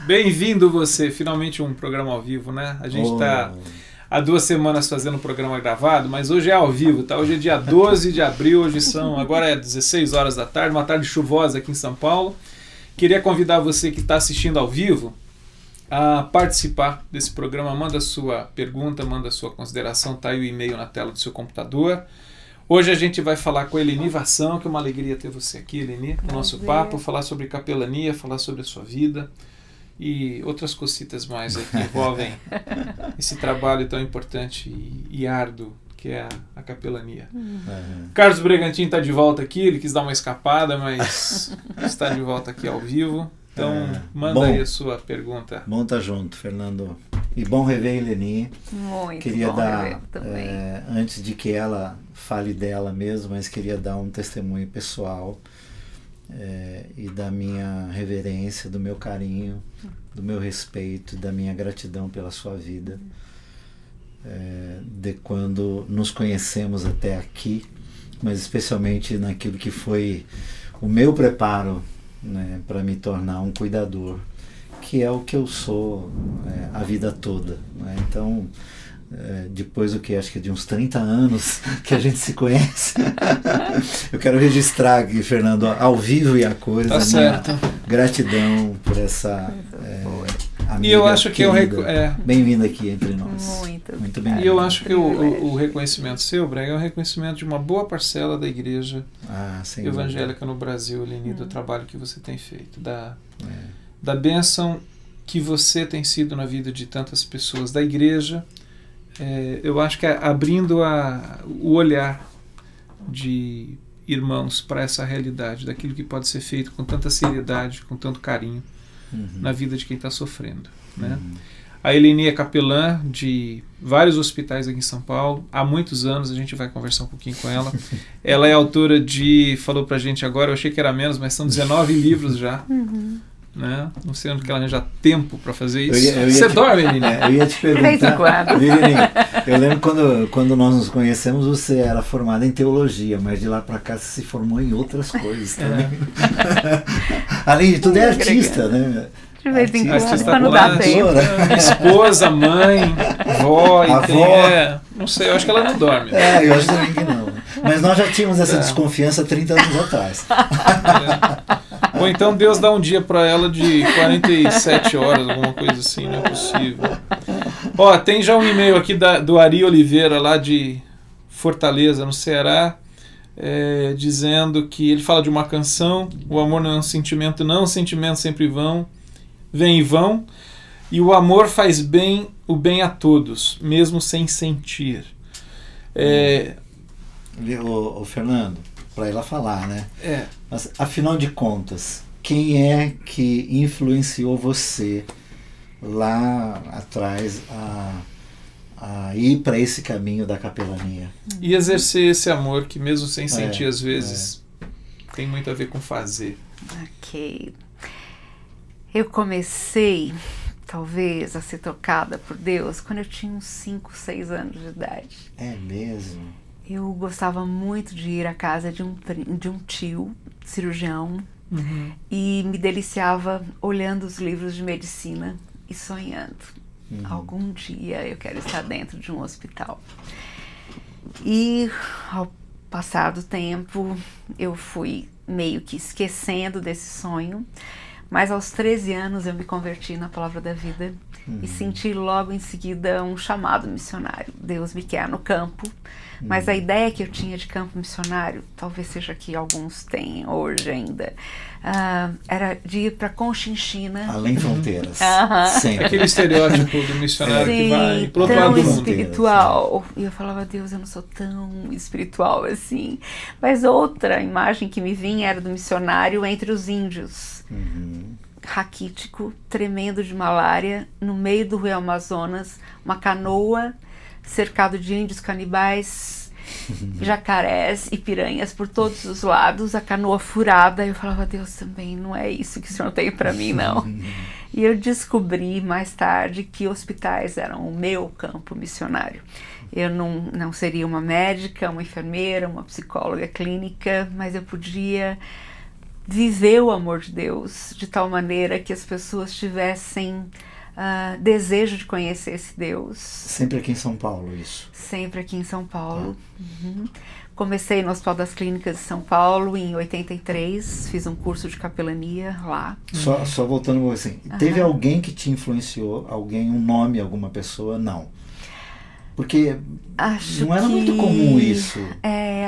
Bem-vindo você, finalmente um programa ao vivo, né? A gente está há 2 semanas fazendo um programa gravado, mas hoje é ao vivo, tá? Hoje é dia 12 de abril, agora é 16 horas da tarde, uma tarde chuvosa aqui em São Paulo. Queria convidar você que está assistindo ao vivo a participar desse programa. Manda sua pergunta, manda sua consideração, tá aí o e-mail na tela do seu computador. Hoje a gente vai falar com a Eleni Vassão, que é uma alegria ter você aqui, Eleni, no nosso papo, falar sobre capelania, falar sobre a sua vida e outras cositas mais aí que envolvem esse trabalho tão importante e árduo que é a capelania. Carlos Bregantin está de volta aqui, ele quis dar uma escapada, mas está de volta aqui ao vivo. Então, manda aí a sua pergunta. Bom estar junto, Fernando. E bom rever a Eleni. Muito queria bom dar, rever também. Antes de que ela fale dela mesmo, mas queria dar um testemunho pessoal e da minha reverência, do meu carinho, do meu respeito, da minha gratidão pela sua vida. De quando nos conhecemos até aqui, mas especialmente naquilo que foi o meu preparo, né, para me tornar um cuidador, que é o que eu sou a vida toda, né? Então, depois do que acho que de uns 30 anos que a gente se conhece, eu quero registrar aqui, Fernando, ao vivo e a cores, tá certo. Minha gratidão por essa amiga. E eu acho que bem-vinda aqui entre nós. Muito bem. E eu acho que o reconhecimento seu, Brega, é um reconhecimento de uma boa parcela da igreja evangélica no Brasil, Eleni, do trabalho que você tem feito, da bênção que você tem sido na vida de tantas pessoas da igreja. Eu acho que abrindo o olhar de irmãos para essa realidade, daquilo que pode ser feito com tanta seriedade, com tanto carinho na vida de quem está sofrendo, né? A Eleni é capelã de vários hospitais aqui em São Paulo, há muitos anos. A gente vai conversar um pouquinho com ela. Ela é autora falou pra gente agora, eu achei que era menos, mas são 19 livros já. Né? Não sei onde que ela arranja tempo para fazer isso. Você dorme, Eleni? Eu ia te perguntar. Eu lembro quando nós nos conhecemos, você era formada em teologia, mas de lá para cá você se formou em outras coisas também. Além de tudo, é artista, né? De vez em quando, para não dar tempo. Esposa, mãe, avó. Não sei, eu acho que ela não dorme. Eu acho também que não. Mas nós já tínhamos essa desconfiança 30 anos atrás. Ou então Deus dá um dia para ela de 47 horas, alguma coisa assim, não é possível. Tem já um e-mail aqui do Ari Oliveira, lá de Fortaleza, no Ceará, dizendo que ele fala de uma canção: o amor não é um sentimento, não, os sentimentos sempre vêm e vão, e o amor faz o bem a todos, mesmo sem sentir. O Fernando, para ela falar, né? Mas, afinal de contas, quem é que influenciou você lá atrás a ir para esse caminho da capelania? E exercer esse amor que, mesmo sem sentir, às vezes, tem muito a ver com fazer. Ok. Eu comecei, talvez, a ser tocada por Deus quando eu tinha uns 5, 6 anos de idade. É mesmo? Eu gostava muito de ir à casa de um tio, cirurgião, e me deliciava olhando os livros de medicina e sonhando. Algum dia eu quero estar dentro de um hospital. E ao passar do tempo, eu fui meio que esquecendo desse sonho, mas aos 13 anos eu me converti na Palavra da Vida e senti logo em seguida um chamado missionário. Deus me quer no campo, mas a ideia que eu tinha de campo missionário, talvez seja que alguns têm hoje ainda, era de ir para Conchinchina. Além fronteiras. Sempre. Aquele estereótipo do missionário que vai para o outro lado do mundo. Espiritual. E eu falava: Deus, eu não sou tão espiritual assim. Mas outra imagem que me vinha era do missionário entre os índios. Raquítico, tremendo de malária, no meio do Rio Amazonas, uma canoa cercado de índios canibais, jacarés e piranhas por todos os lados, a canoa furada. Eu falava: Deus, também não é isso que o Senhor tem para mim, não. E eu descobri mais tarde que hospitais eram o meu campo missionário. Eu não seria uma médica, uma enfermeira, uma psicóloga clínica, mas eu podia viver o amor de Deus de tal maneira que as pessoas tivessem desejo de conhecer esse Deus. Sempre aqui em São Paulo, isso? Sempre aqui em São Paulo. Comecei no Hospital das Clínicas de São Paulo em 83, fiz um curso de capelania lá. Só voltando assim, teve alguém que te influenciou? Alguém, um nome, alguma pessoa? Não. Porque não era muito comum isso.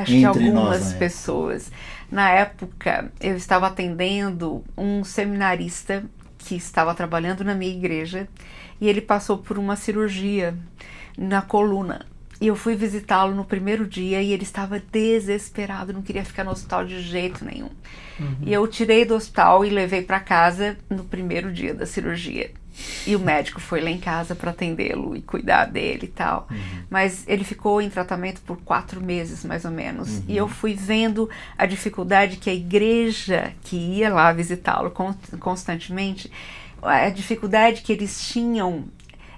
Acho que algumas pessoas. Na época, eu estava atendendo um seminarista que estava trabalhando na minha igreja e ele passou por uma cirurgia na coluna. E eu fui visitá-lo no primeiro dia e ele estava desesperado, não queria ficar no hospital de jeito nenhum. E eu o tirei do hospital e levei para casa no primeiro dia da cirurgia. E o médico foi lá em casa para atendê-lo e cuidar dele e tal. Mas ele ficou em tratamento por 4 meses, mais ou menos. E eu fui vendo a dificuldade que a igreja que ia lá visitá-lo constantemente, a dificuldade que eles tinham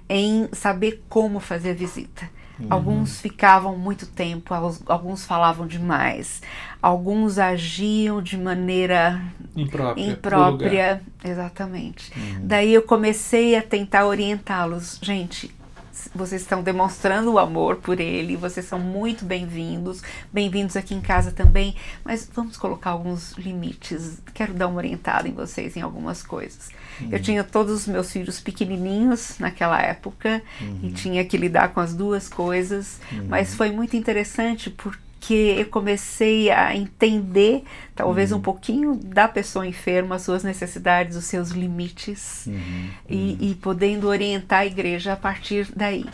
em saber como fazer a visita. Alguns ficavam muito tempo, alguns falavam demais, alguns agiam de maneira imprópria. Exatamente. Daí eu comecei a tentar orientá-los. Gente, vocês estão demonstrando o amor por ele, vocês são muito bem-vindos aqui em casa também, mas vamos colocar alguns limites. Quero dar uma orientada em vocês em algumas coisas. Eu tinha todos os meus filhos pequenininhos naquela época e tinha que lidar com as duas coisas, mas foi muito interessante porque eu comecei a entender talvez um pouquinho da pessoa enferma, as suas necessidades, os seus limites e podendo orientar a igreja a partir daí.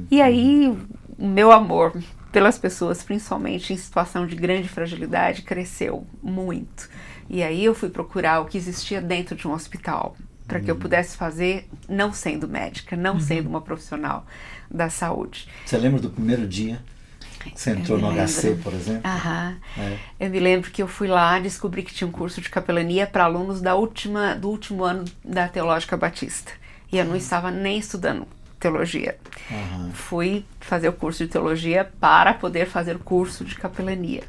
E aí o meu amor pelas pessoas, principalmente em situação de grande fragilidade, cresceu muito. E aí eu fui procurar o que existia dentro de um hospital para que eu pudesse fazer, não sendo médica, não sendo uma profissional da saúde. Você lembra do primeiro dia? Você entrou no HC, por exemplo? Eu me lembro que eu fui lá, descobri que tinha um curso de capelania para alunos do último ano da Teológica Batista. E eu não estava nem estudando teologia. Fui fazer o curso de teologia para poder fazer o curso de capelania.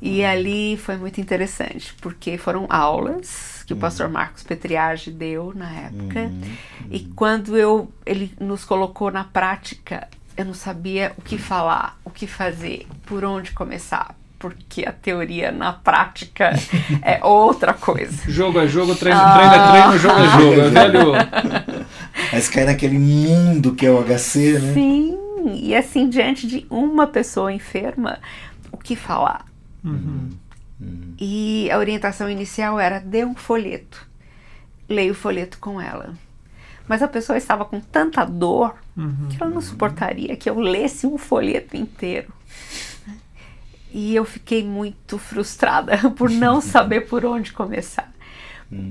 E ali foi muito interessante, porque foram aulas que o pastor Marcos Petriage deu na época. E quando ele nos colocou na prática, eu não sabia o que falar, o que fazer, por onde começar, porque a teoria na prática é outra coisa. Jogo é jogo, treino é treino, jogo é jogo. É velho. Mas cai naquele mundo que é o HC, né? Sim, e assim, diante de uma pessoa enferma, o que falar? E a orientação inicial era: dê um folheto, leia o folheto com ela. Mas a pessoa estava com tanta dor que ela não suportaria que eu lesse um folheto inteiro. E eu fiquei muito frustrada por não saber por onde começar.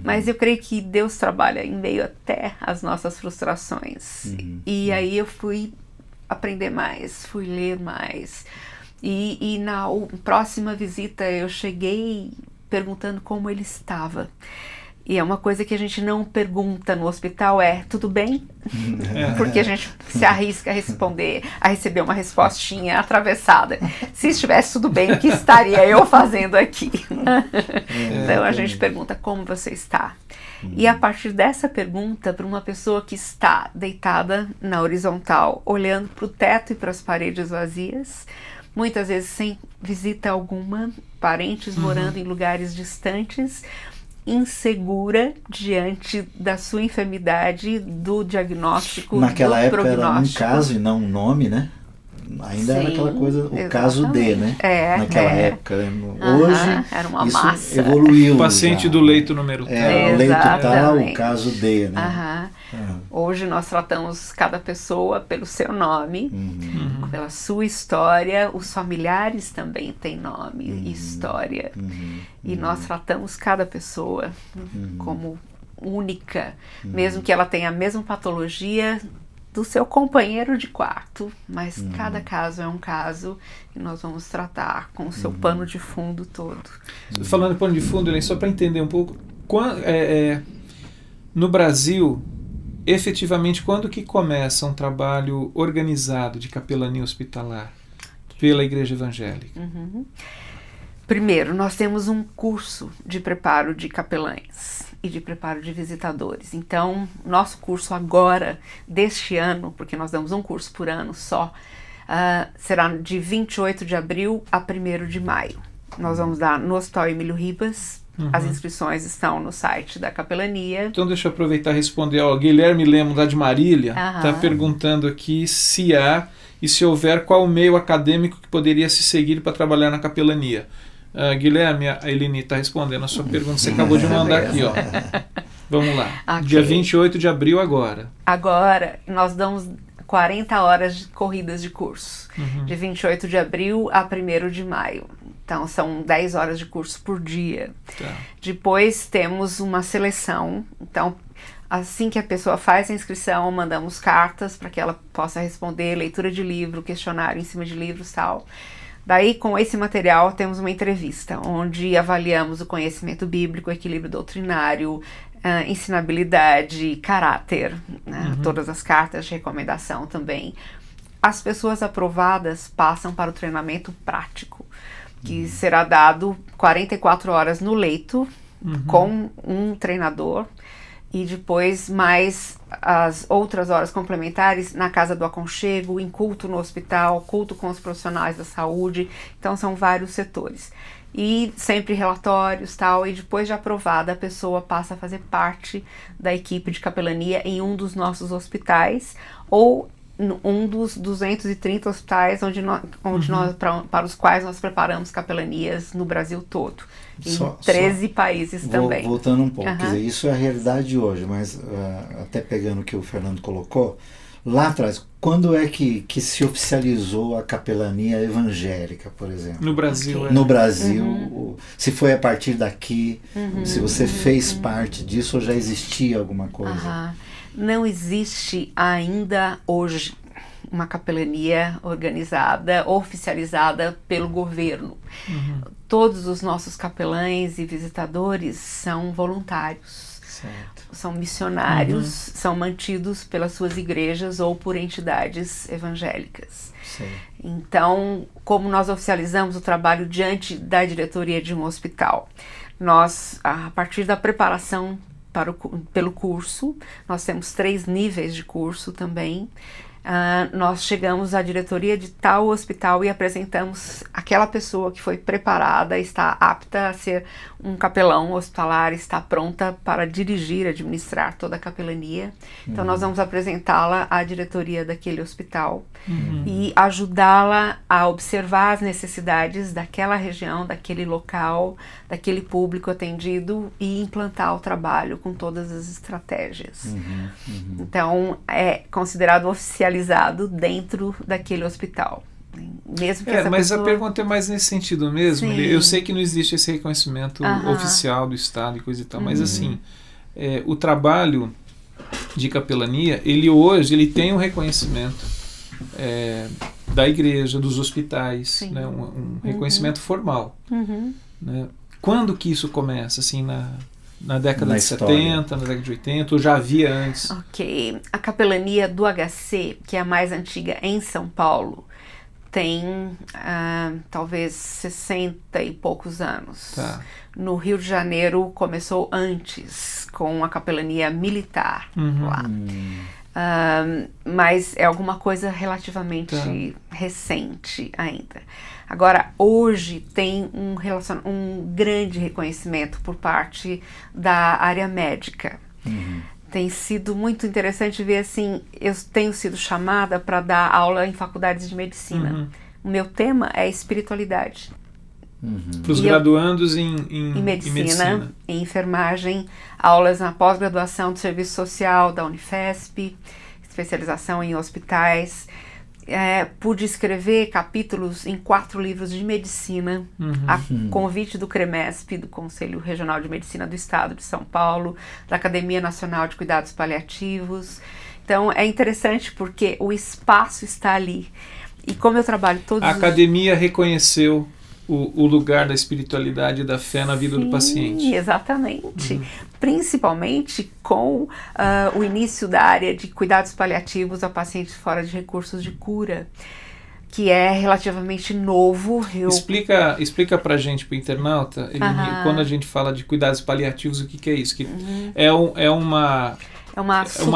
Mas eu creio que Deus trabalha em meio até às nossas frustrações. E aí eu fui aprender mais, fui ler mais. E na próxima visita eu cheguei perguntando como ele estava. E é uma coisa que a gente não pergunta no hospital, tudo bem? Porque a gente se arrisca a receber uma respostinha atravessada. Se estivesse tudo bem, o que estaria eu fazendo aqui? Então a gente pergunta: como você está? E a partir dessa pergunta, para uma pessoa que está deitada na horizontal, olhando para o teto e para as paredes vazias, muitas vezes sem visita alguma, parentes morando em lugares distantes, insegura diante da sua enfermidade, do diagnóstico, naquela do época prognóstico. Era um caso e não um nome, né? Ainda era aquela coisa, o exatamente. Caso D, né? Naquela época. Hoje, era uma isso massa. Evoluiu. O paciente do leito número tal. O leito tal, o caso D, né? Hoje nós tratamos cada pessoa pelo seu nome, pela sua história. Os familiares também têm nome e história. E nós tratamos cada pessoa como única, mesmo que ela tenha a mesma patologia do seu companheiro de quarto, mas cada caso é um caso e nós vamos tratar com o seu pano de fundo todo. Falando de pano de fundo, só para entender um pouco, no Brasil, efetivamente, quando que começa um trabalho organizado de capelania hospitalar pela Igreja Evangélica? Primeiro, nós temos um curso de preparo de capelães e de preparo de visitadores. Então, nosso curso agora, deste ano, porque nós damos um curso por ano só, será de 28 de abril a 1º de maio. Nós vamos dar no Hospital Emílio Ribas. As inscrições estão no site da capelania. Então deixa eu aproveitar e responder. Guilherme Lemos, lá de Marília, está perguntando aqui se há, e se houver, qual o meio acadêmico que poderia se seguir para trabalhar na capelania. Guilherme, a Eline está respondendo a sua pergunta, você acabou de mandar aqui. Vamos lá. Okay. Dia 28 de abril agora. Agora, nós damos 40 horas de corridas de curso. De 28 de abril a 1º de maio. Então, são 10 horas de curso por dia. Tá. Depois, temos uma seleção. Então, assim que a pessoa faz a inscrição, mandamos cartas para que ela possa responder, leitura de livro, questionário em cima de livros e tal. Daí, com esse material, temos uma entrevista, onde avaliamos o conhecimento bíblico, equilíbrio doutrinário, ensinabilidade, caráter, né? Todas as cartas de recomendação também. As pessoas aprovadas passam para o treinamento prático, que será dado 44 horas no leito, com um treinador, e depois mais as outras horas complementares na Casa do Aconchego, em culto no hospital, culto com os profissionais da saúde. Então são vários setores. E sempre relatórios, tal, e depois de aprovada a pessoa passa a fazer parte da equipe de capelania em um dos nossos hospitais, ou um dos 230 hospitais onde nós, para os quais nós preparamos capelanias no Brasil todo, em 13 países também. Voltando um pouco, quer dizer, isso é a realidade hoje, mas até pegando o que o Fernando colocou, lá atrás, quando é que se oficializou a capelania evangélica, por exemplo? No Brasil. No Brasil, se foi a partir daqui, se você fez parte disso ou já existia alguma coisa? Não existe ainda hoje uma capelania organizada, oficializada pelo governo. Todos os nossos capelães e visitadores são voluntários. Certo. São missionários, são mantidos pelas suas igrejas ou por entidades evangélicas. Sim. Então, como nós oficializamos o trabalho diante da diretoria de um hospital? Nós, a partir da preparação pelo curso, nós temos 3 níveis de curso também. Nós chegamos à diretoria de tal hospital e apresentamos aquela pessoa que foi preparada, está apta a ser um capelão hospitalar, está pronta para dirigir, administrar toda a capelania. Então nós vamos apresentá-la à diretoria daquele hospital e ajudá-la a observar as necessidades daquela região, daquele local, daquele público atendido e implantar o trabalho com todas as estratégias. Então é considerado oficializado dentro daquele hospital. Mesmo que mas pessoa... a pergunta é mais nesse sentido mesmo. Eu sei que não existe esse reconhecimento oficial do Estado e coisa e tal, mas assim, o trabalho de capelania, ele hoje tem um reconhecimento da igreja, dos hospitais, né, um reconhecimento formal. Né? Quando que isso começa? Assim, na década de 70, na década de 80, ou já havia antes? Ok. A capelania do HC, que é a mais antiga em São Paulo, tem talvez 60 e poucos anos. Tá. No Rio de Janeiro começou antes, com a capelania militar lá. Mas é alguma coisa relativamente recente ainda. Agora, hoje tem um grande reconhecimento por parte da área médica. Tem sido muito interessante ver, assim, eu tenho sido chamada para dar aula em faculdades de medicina. O meu tema é espiritualidade. Para os graduandos em medicina, em enfermagem, aulas na pós-graduação do Serviço Social da Unifesp, especialização em hospitais. Pude escrever capítulos em 4 livros de medicina, a convite do CREMESP, do Conselho Regional de Medicina do Estado de São Paulo, da Academia Nacional de Cuidados Paliativos. Então é interessante porque o espaço está ali. E como eu trabalho todos A academia reconheceu o lugar da espiritualidade e da fé na vida do paciente. Exatamente. Principalmente com o início da área de cuidados paliativos a pacientes fora de recursos de cura. que é relativamente novo. Explica pra gente, pro internauta, quando a gente fala de cuidados paliativos, o que é isso? Que é uma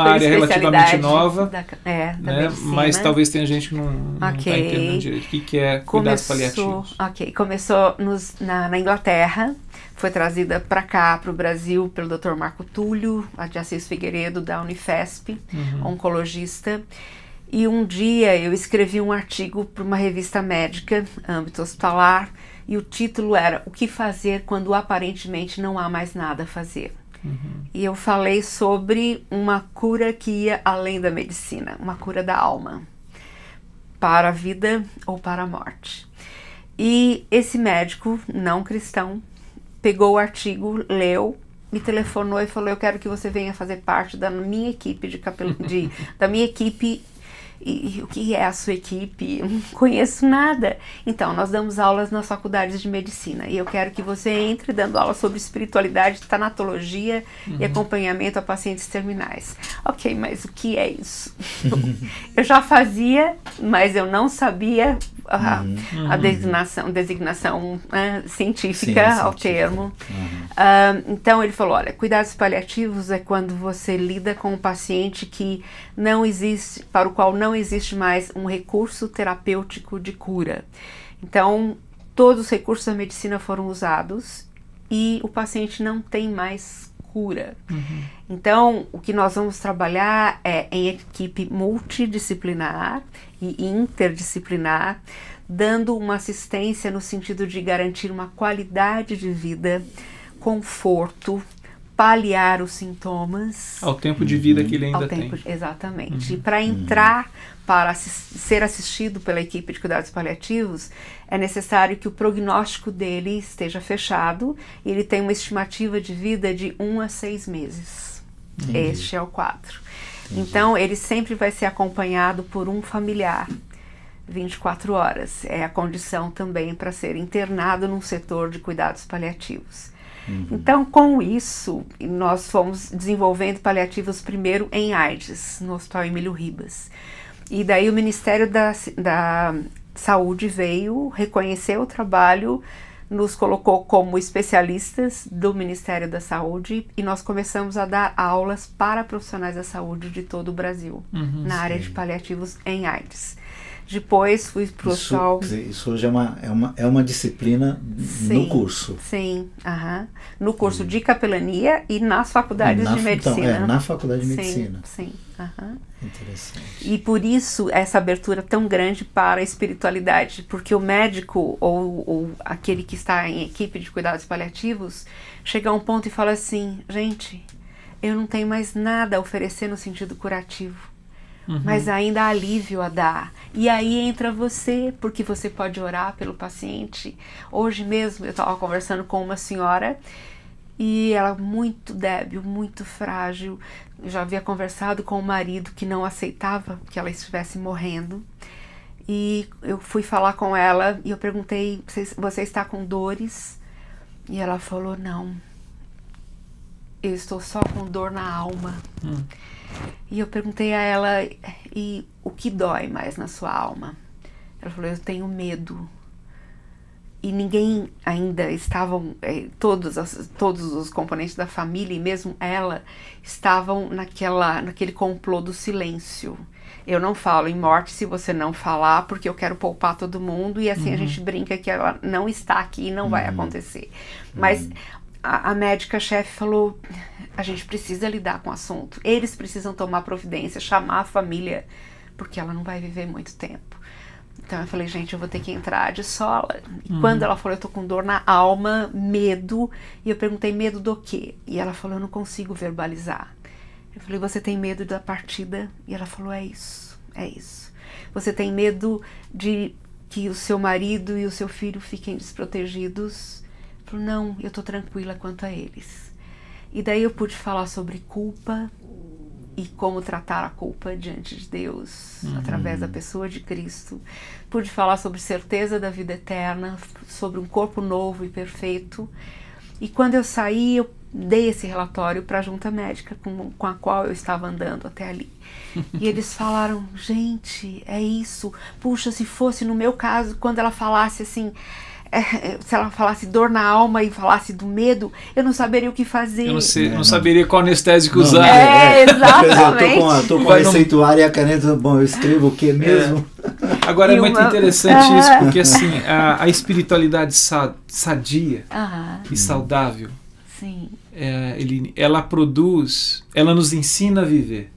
área relativamente nova, da né? medicina. Mas talvez tenha gente que não está entendendo direito. O que é cuidados paliativos? Começou na Inglaterra, foi trazida para cá, para o Brasil, pelo Dr. Marco Túlio, de Assis Figueiredo, da Unifesp, oncologista. E um dia eu escrevi um artigo para uma revista médica, âmbito hospitalar, e o título era O que fazer quando aparentemente não há mais nada a fazer. E eu falei sobre uma cura que ia além da medicina, uma cura da alma, para a vida ou para a morte. E esse médico não cristão pegou o artigo, leu, me telefonou e falou: eu quero que você venha fazer parte da minha equipe da minha equipe. E o que é a sua equipe? Eu não conheço nada. Então, nós damos aulas nas faculdades de medicina e eu quero que você entre dando aula sobre espiritualidade, tanatologia e acompanhamento a pacientes terminais. Ok, mas o que é isso? Eu já fazia, mas eu não sabia a designação científica ao termo. Então ele falou: olha, cuidados paliativos é quando você lida com um paciente para o qual não existe mais um recurso terapêutico de cura. Então todos os recursos da medicina foram usados e o paciente não tem mais cura. Então o que nós vamos trabalhar é em equipe multidisciplinar e interdisciplinar, dando uma assistência no sentido de garantir uma qualidade de vida, conforto, paliar os sintomas. Ao tempo de vida que ele ainda tem. Exatamente. E para entrar, para ser assistido pela equipe de cuidados paliativos, é necessário que o prognóstico dele esteja fechado e ele tem uma estimativa de vida de 1 a 6 meses. Este é o quadro. Então, ele sempre vai ser acompanhado por um familiar, 24 horas. É a condição também para ser internado num setor de cuidados paliativos. Então, com isso, nós fomos desenvolvendo paliativos primeiro em AIDS, no Hospital Emílio Ribas. E daí o Ministério da Saúde veio, reconheceu o trabalho, nos colocou como especialistas do Ministério da Saúde e nós começamos a dar aulas para profissionais da saúde de todo o Brasil, na área de paliativos em AIDS. Depois fui para o hospital. Isso hoje é uma disciplina no curso. Sim, no curso de capelania e nas faculdades de medicina. Então, na faculdade de medicina. Sim. Interessante. E por isso essa abertura tão grande para a espiritualidade, porque o médico ou aquele que está em equipe de cuidados paliativos chega a um ponto e fala assim: gente, eu não tenho mais nada a oferecer no sentido curativo. Mas ainda há alívio a dar. E aí entra você, porque você pode orar pelo paciente. Hoje mesmo eu estava conversando com uma senhora e ela muito débil, muito frágil. Eu já havia conversado com o marido que não aceitava que ela estivesse morrendo. E eu fui falar com ela e eu perguntei: você está com dores? E ela falou: não, eu estou só com dor na alma. E eu perguntei a ela: e o que dói mais na sua alma? Ela falou: eu tenho medo. E ninguém ainda estavam, todos os componentes da família e mesmo ela estavam naquele complô do silêncio. Eu não falo em morte se você não falar, porque eu quero poupar todo mundo e assim a gente brinca que ela não está aqui e não vai acontecer. Mas a médica-chefe falou: a gente precisa lidar com o assunto. Eles precisam tomar providência, chamar a família, porque ela não vai viver muito tempo. Então eu falei: gente, eu vou ter que entrar de sola. E quando ela falou: eu tô com dor na alma, medo, e eu perguntei: medo do quê? E ela falou: eu não consigo verbalizar. Eu falei: você tem medo da partida? E ela falou: é isso. Você tem medo de que o seu marido e o seu filho fiquem desprotegidos? Eu falei: não, eu tô tranquila quanto a eles. E daí eu pude falar sobre culpa e como tratar a culpa diante de Deus, através da pessoa de Cristo. Pude falar sobre certeza da vida eterna, sobre um corpo novo e perfeito. E quando eu saí, eu dei esse relatório para a junta médica com a qual eu estava andando até ali. E eles falaram, gente, é isso. Puxa, se fosse no meu caso, quando ela falasse assim, se ela falasse dor na alma e falasse do medo, eu não saberia o que fazer. Eu não saberia qual anestésico usar. Exatamente. Eu tô com a receituária e a caneta, bom, eu escrevo o que mesmo? Agora é muito interessante isso, porque assim, a espiritualidade sadia e saudável, sim. Ela produz, ela nos ensina a viver,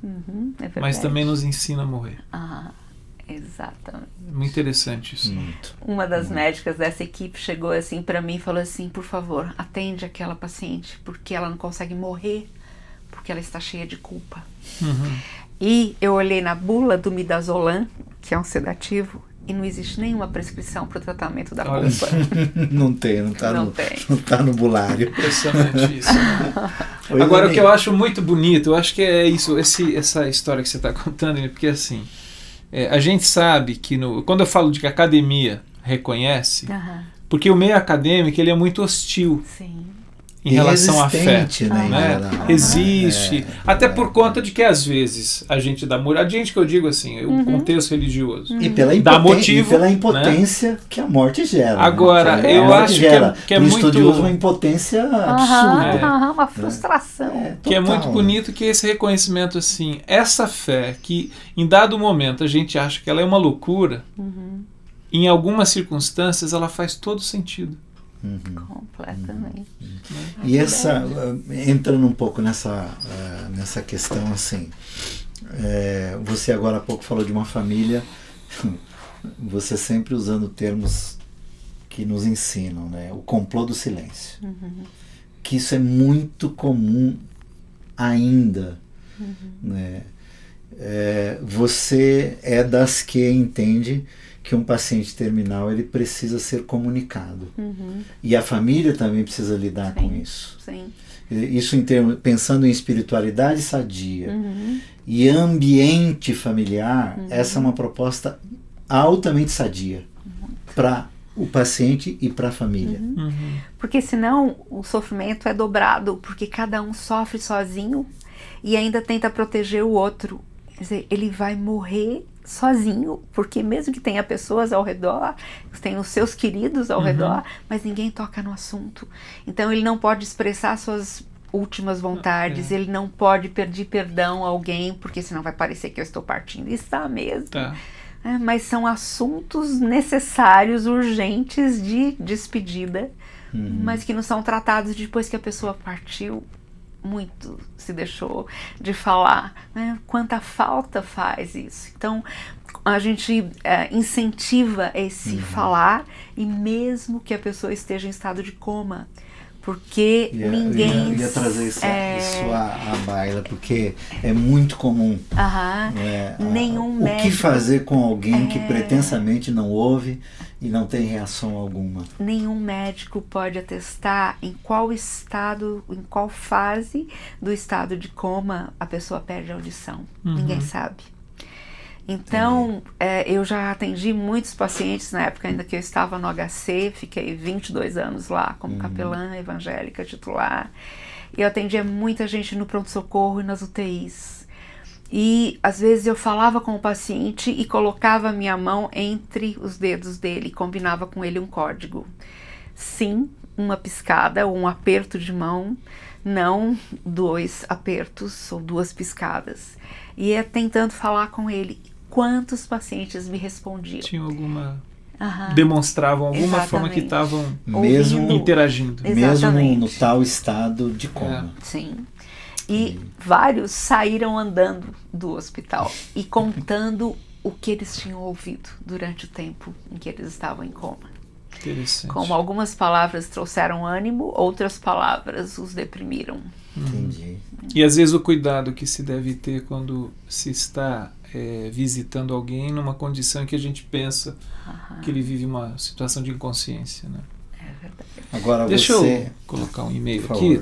mas também nos ensina a morrer. Exatamente. Muito interessante isso. Uma das médicas dessa equipe chegou assim para mim e falou assim, por favor, atende aquela paciente, porque ela não consegue morrer, porque ela está cheia de culpa. E eu olhei na bula do midazolam, que é um sedativo, e não existe nenhuma prescrição para o tratamento da culpa. Não tá no bulário. Impressionante isso. Agora, o que eu acho muito bonito, eu acho que é isso, essa história que você está contando, porque assim, a gente sabe que quando eu falo de que a academia reconhece, porque o meio acadêmico ele é muito hostil. Sim. Em relação à fé, né? Resiste, até por conta de que às vezes a gente dá moral, a gente que eu digo assim, o contexto religioso, e pela impotência que a morte gera. Agora, eu acho que é muito estudioso uma impotência absurda, uma frustração. Que é muito bonito que esse reconhecimento assim, essa fé que em dado momento a gente acha que ela é uma loucura, em algumas circunstâncias ela faz todo sentido. Completamente. E entrando um pouco nessa questão assim, você agora há pouco falou de uma família, você sempre usando termos que nos ensinam, né? O complô do silêncio, que isso é muito comum ainda, né? Você é das que entende que um paciente terminal ele precisa ser comunicado. E a família também precisa lidar com isso. Sim. Isso pensando em espiritualidade sadia e ambiente familiar, essa é uma proposta altamente sadia para o paciente e para a família. Porque senão o sofrimento é dobrado, porque cada um sofre sozinho e ainda tenta proteger o outro. Quer dizer, ele vai morrer sozinho, porque mesmo que tenha pessoas ao redor, tem os seus queridos ao redor, mas ninguém toca no assunto. Então ele não pode expressar suas últimas vontades, ele não pode pedir perdão a alguém, porque senão vai parecer que eu estou partindo. Está mesmo. Mas são assuntos necessários, urgentes de despedida, mas que não são tratados depois que a pessoa partiu. Muito se deixou de falar, né? Quanta falta faz isso. Então a gente incentiva esse falar, e mesmo que a pessoa esteja em estado de coma, porque ninguém... Eu ia trazer isso à baila, porque é muito comum. Nenhum médico... O que fazer com alguém que pretensamente não ouve e não tem reação alguma? Nenhum médico pode atestar em qual estado, em qual fase do estado de coma a pessoa perde a audição. Ninguém sabe. Então, eu já atendi muitos pacientes na época ainda que eu estava no HC, fiquei 22 anos lá como capelã evangélica titular, e eu atendia muita gente no pronto-socorro e nas UTIs. E às vezes eu falava com o paciente e colocava a minha mão entre os dedos dele, combinava com ele um código. Sim, uma piscada ou um aperto de mão, não 2 apertos ou 2 piscadas. E ia tentando falar com ele. Quantos pacientes me respondiam? Tinha alguma... demonstravam alguma forma que estavam mesmo interagindo. Mesmo no tal estado de coma. Sim. E vários saíram andando do hospital e contando o que eles tinham ouvido durante o tempo em que eles estavam em coma. Interessante. Como algumas palavras trouxeram ânimo, outras palavras os deprimiram. Entendi. E às vezes o cuidado que se deve ter quando se está visitando alguém numa condição em que a gente pensa que ele vive uma situação de inconsciência, né? É verdade. Agora deixa eu colocar um e-mail aqui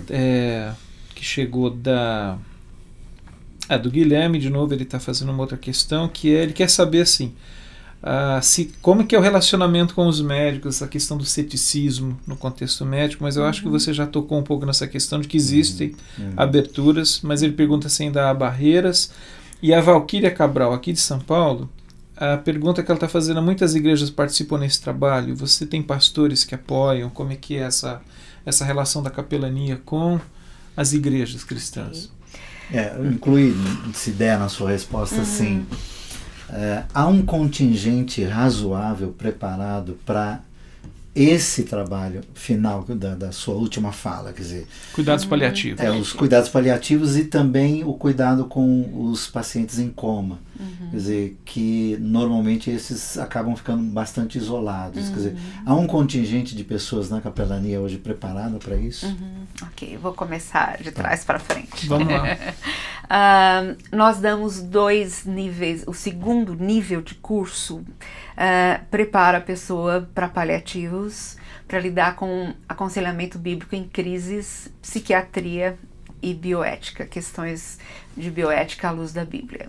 que chegou do Guilherme. De novo ele está fazendo uma outra questão, que ele quer saber assim, como que é o relacionamento com os médicos, a questão do ceticismo no contexto médico, mas eu acho que você já tocou um pouco nessa questão de que existem aberturas, mas ele pergunta se ainda há barreiras. E a Valquíria Cabral, aqui de São Paulo, a pergunta que ela está fazendo: muitas igrejas participam nesse trabalho, você tem pastores que apoiam, como é que é essa relação da capelania com as igrejas cristãs? Inclui, se der na sua resposta, sim. Há um contingente razoável preparado para esse trabalho final da sua última fala, quer dizer... Cuidados paliativos. Os cuidados paliativos e também o cuidado com os pacientes em coma. Quer dizer, que normalmente esses acabam ficando bastante isolados. Quer dizer, há um contingente de pessoas na capelania hoje preparada para isso? Ok, vou começar de trás para frente. Vamos lá. Nós damos 2 níveis. O segundo nível de curso prepara a pessoa para paliativos, para lidar com aconselhamento bíblico em crises, psiquiatria e bioética, questões de bioética à luz da Bíblia.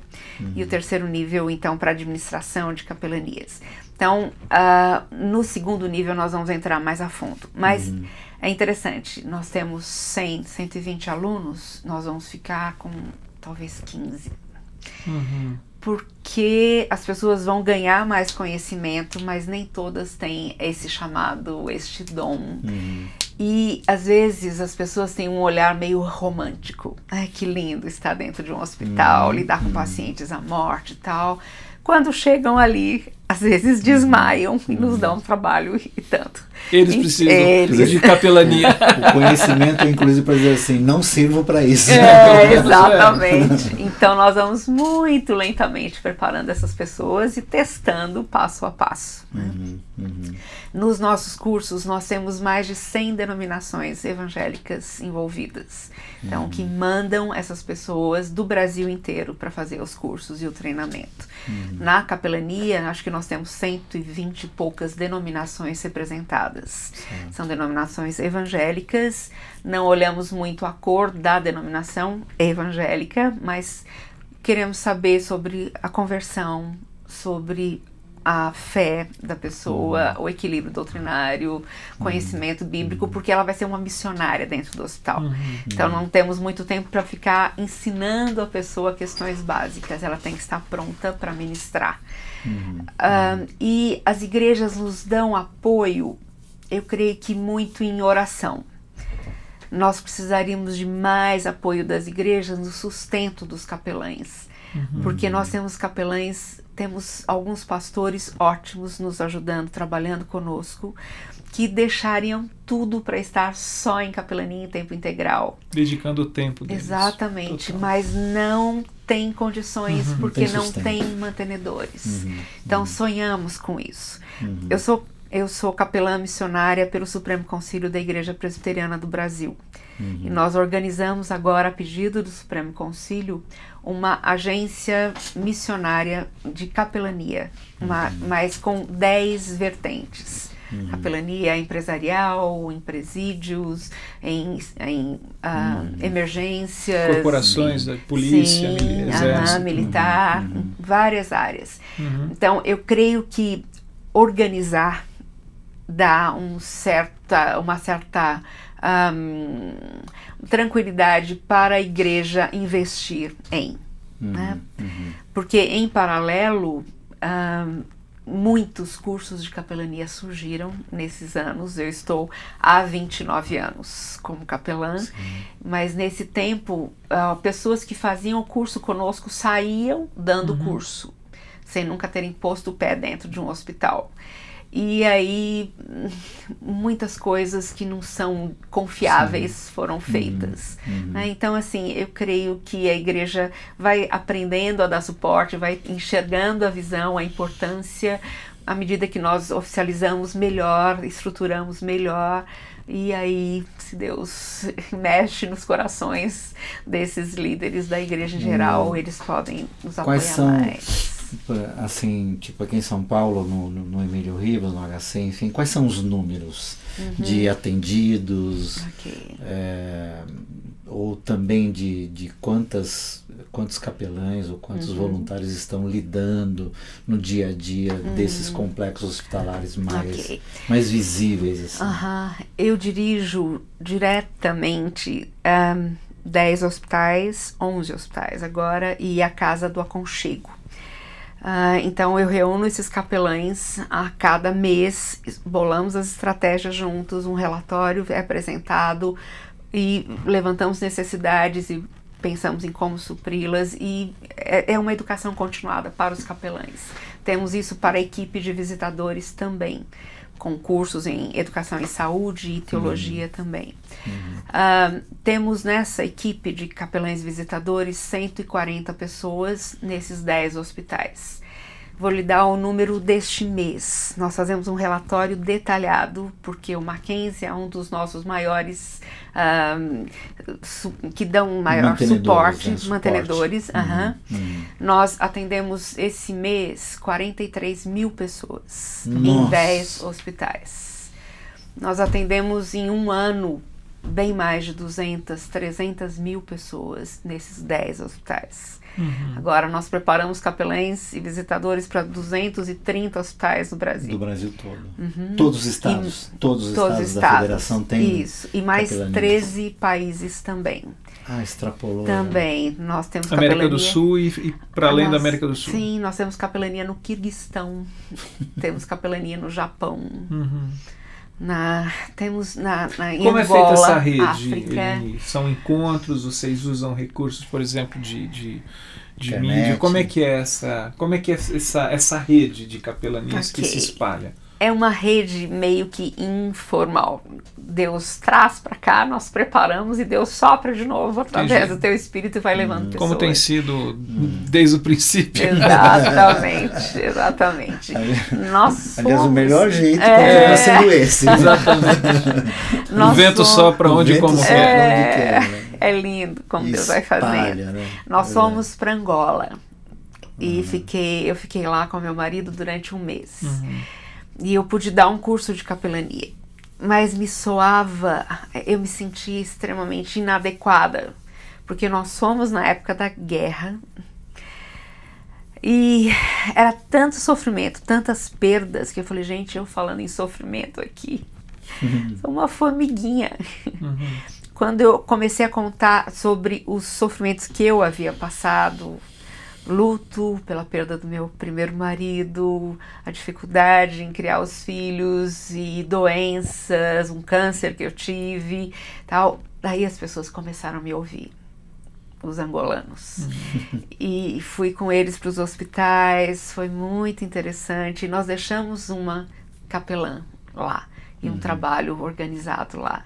E o terceiro nível, então, para administração de capelanias. Então, no segundo nível nós vamos entrar mais a fundo. Mas é interessante, nós temos 100, 120 alunos, nós vamos ficar com talvez 15. Porque as pessoas vão ganhar mais conhecimento, mas nem todas têm esse chamado, este dom. E às vezes as pessoas têm um olhar meio romântico. Ai, que lindo estar dentro de um hospital, lidar com pacientes à morte e tal. Quando chegam ali, às vezes desmaiam e nos dão trabalho e tanto. Eles precisam de capelania. O conhecimento é inclusive para dizer assim, não sirvo para isso. Exatamente. Então nós vamos muito lentamente preparando essas pessoas e testando passo a passo. Nos nossos cursos nós temos mais de 100 denominações evangélicas envolvidas. Então que mandam essas pessoas do Brasil inteiro para fazer os cursos e o treinamento. Na capelania, acho que nós temos 120 e poucas denominações representadas. São denominações evangélicas, não olhamos muito a cor da denominação evangélica, mas queremos saber sobre a conversão, sobre a fé da pessoa, o equilíbrio doutrinário, conhecimento bíblico, porque ela vai ser uma missionária dentro do hospital. Então não temos muito tempo para ficar ensinando a pessoa questões básicas, ela tem que estar pronta para ministrar. E as igrejas nos dão apoio, eu creio que muito em oração. Nós precisaríamos de mais apoio das igrejas no sustento dos capelães, porque nós temos capelães, temos alguns pastores ótimos nos ajudando, trabalhando conosco, que deixariam tudo para estar só em capelania em tempo integral. Dedicando o tempo deles. Exatamente, mas não tem condições porque não tem mantenedores. Então sonhamos com isso. Eu sou capelã missionária pelo Supremo Concílio da Igreja Presbiteriana do Brasil. E nós organizamos agora, a pedido do Supremo Concílio, uma agência missionária de capelania, mas com 10 vertentes. Capelania empresarial, em presídios, em emergências. Corporações, polícia, exército. Militar, várias áreas. Então, eu creio que organizar dá uma certa tranquilidade para a igreja investir em. Né? Porque, em paralelo, muitos cursos de capelania surgiram nesses anos. Eu estou há 29 anos como capelã, mas nesse tempo, pessoas que faziam o curso conosco saíam dando curso, sem nunca terem posto o pé dentro de um hospital. E aí, muitas coisas que não são confiáveis foram feitas. Né? Então, assim, eu creio que a igreja vai aprendendo a dar suporte, vai enxergando a visão, a importância, à medida que nós oficializamos melhor, estruturamos melhor. E aí, se Deus mexe nos corações desses líderes da igreja em geral, eles podem nos apoiar mais. Assim, tipo aqui em São Paulo, no Emílio Ribas, no HC, enfim, quais são os números de atendidos, ou também de quantas quantos capelães ou quantos voluntários estão lidando no dia a dia desses complexos hospitalares mais visíveis? Assim? Eu dirijo diretamente 10 hospitais, 11 hospitais agora, e a Casa do Aconchego. Então eu reúno esses capelães a cada mês, bolamos as estratégias juntos, um relatório é apresentado e levantamos necessidades e pensamos em como supri-las, e é uma educação continuada para os capelães. Temos isso para a equipe de visitadores também, com cursos em educação em saúde e teologia também. Temos nessa equipe de capelães visitadores 140 pessoas nesses 10 hospitais. Vou lhe dar o número deste mês. Nós fazemos um relatório detalhado, porque o Mackenzie é um dos nossos maiores, que dão um maior suporte, mantenedores. Nós atendemos esse mês 43 mil pessoas em 10 hospitais. Nós atendemos em um ano bem mais de 200, 300 mil pessoas nesses 10 hospitais. Agora nós preparamos capelães e visitadores para 230 hospitais no Brasil. Do Brasil todo. Todos os estados? Todos os estados da federação têm isso. E mais 13 países também. Extrapolou. Também. Nós temos América do Sul e para além da América do Sul. Sim, nós temos capelania no Quirguistão. Temos capelania no Japão. Temos em Como Angola, é feita essa rede? África. São encontros, vocês usam recursos, por exemplo, de mídia? Como é que é essa rede de capelanias que se espalha? É uma rede meio que informal. Deus traz para cá, nós preparamos e Deus sopra de novo através do teu espírito e vai levando pessoas. Como tem sido desde o princípio. Exatamente. Aliás, o melhor jeito continua sendo esse. Exatamente. O vento sopra onde e como quer. É lindo como Deus vai fazendo. Né? Nós fomos para Angola e eu fiquei lá com meu marido durante um mês. E eu pude dar um curso de capelania, mas eu me sentia extremamente inadequada, porque nós fomos na época da guerra e era tanto sofrimento, tantas perdas, que eu falei, gente, eu falando em sofrimento aqui, sou uma formiguinha. Quando eu comecei a contar sobre os sofrimentos que eu havia passado, luto pela perda do meu primeiro marido, a dificuldade em criar os filhos e doenças, um câncer que eu tive, tal. Daí as pessoas começaram a me ouvir, os angolanos. E fui com eles para os hospitais, foi muito interessante. Nós deixamos uma capelã lá e um trabalho organizado lá.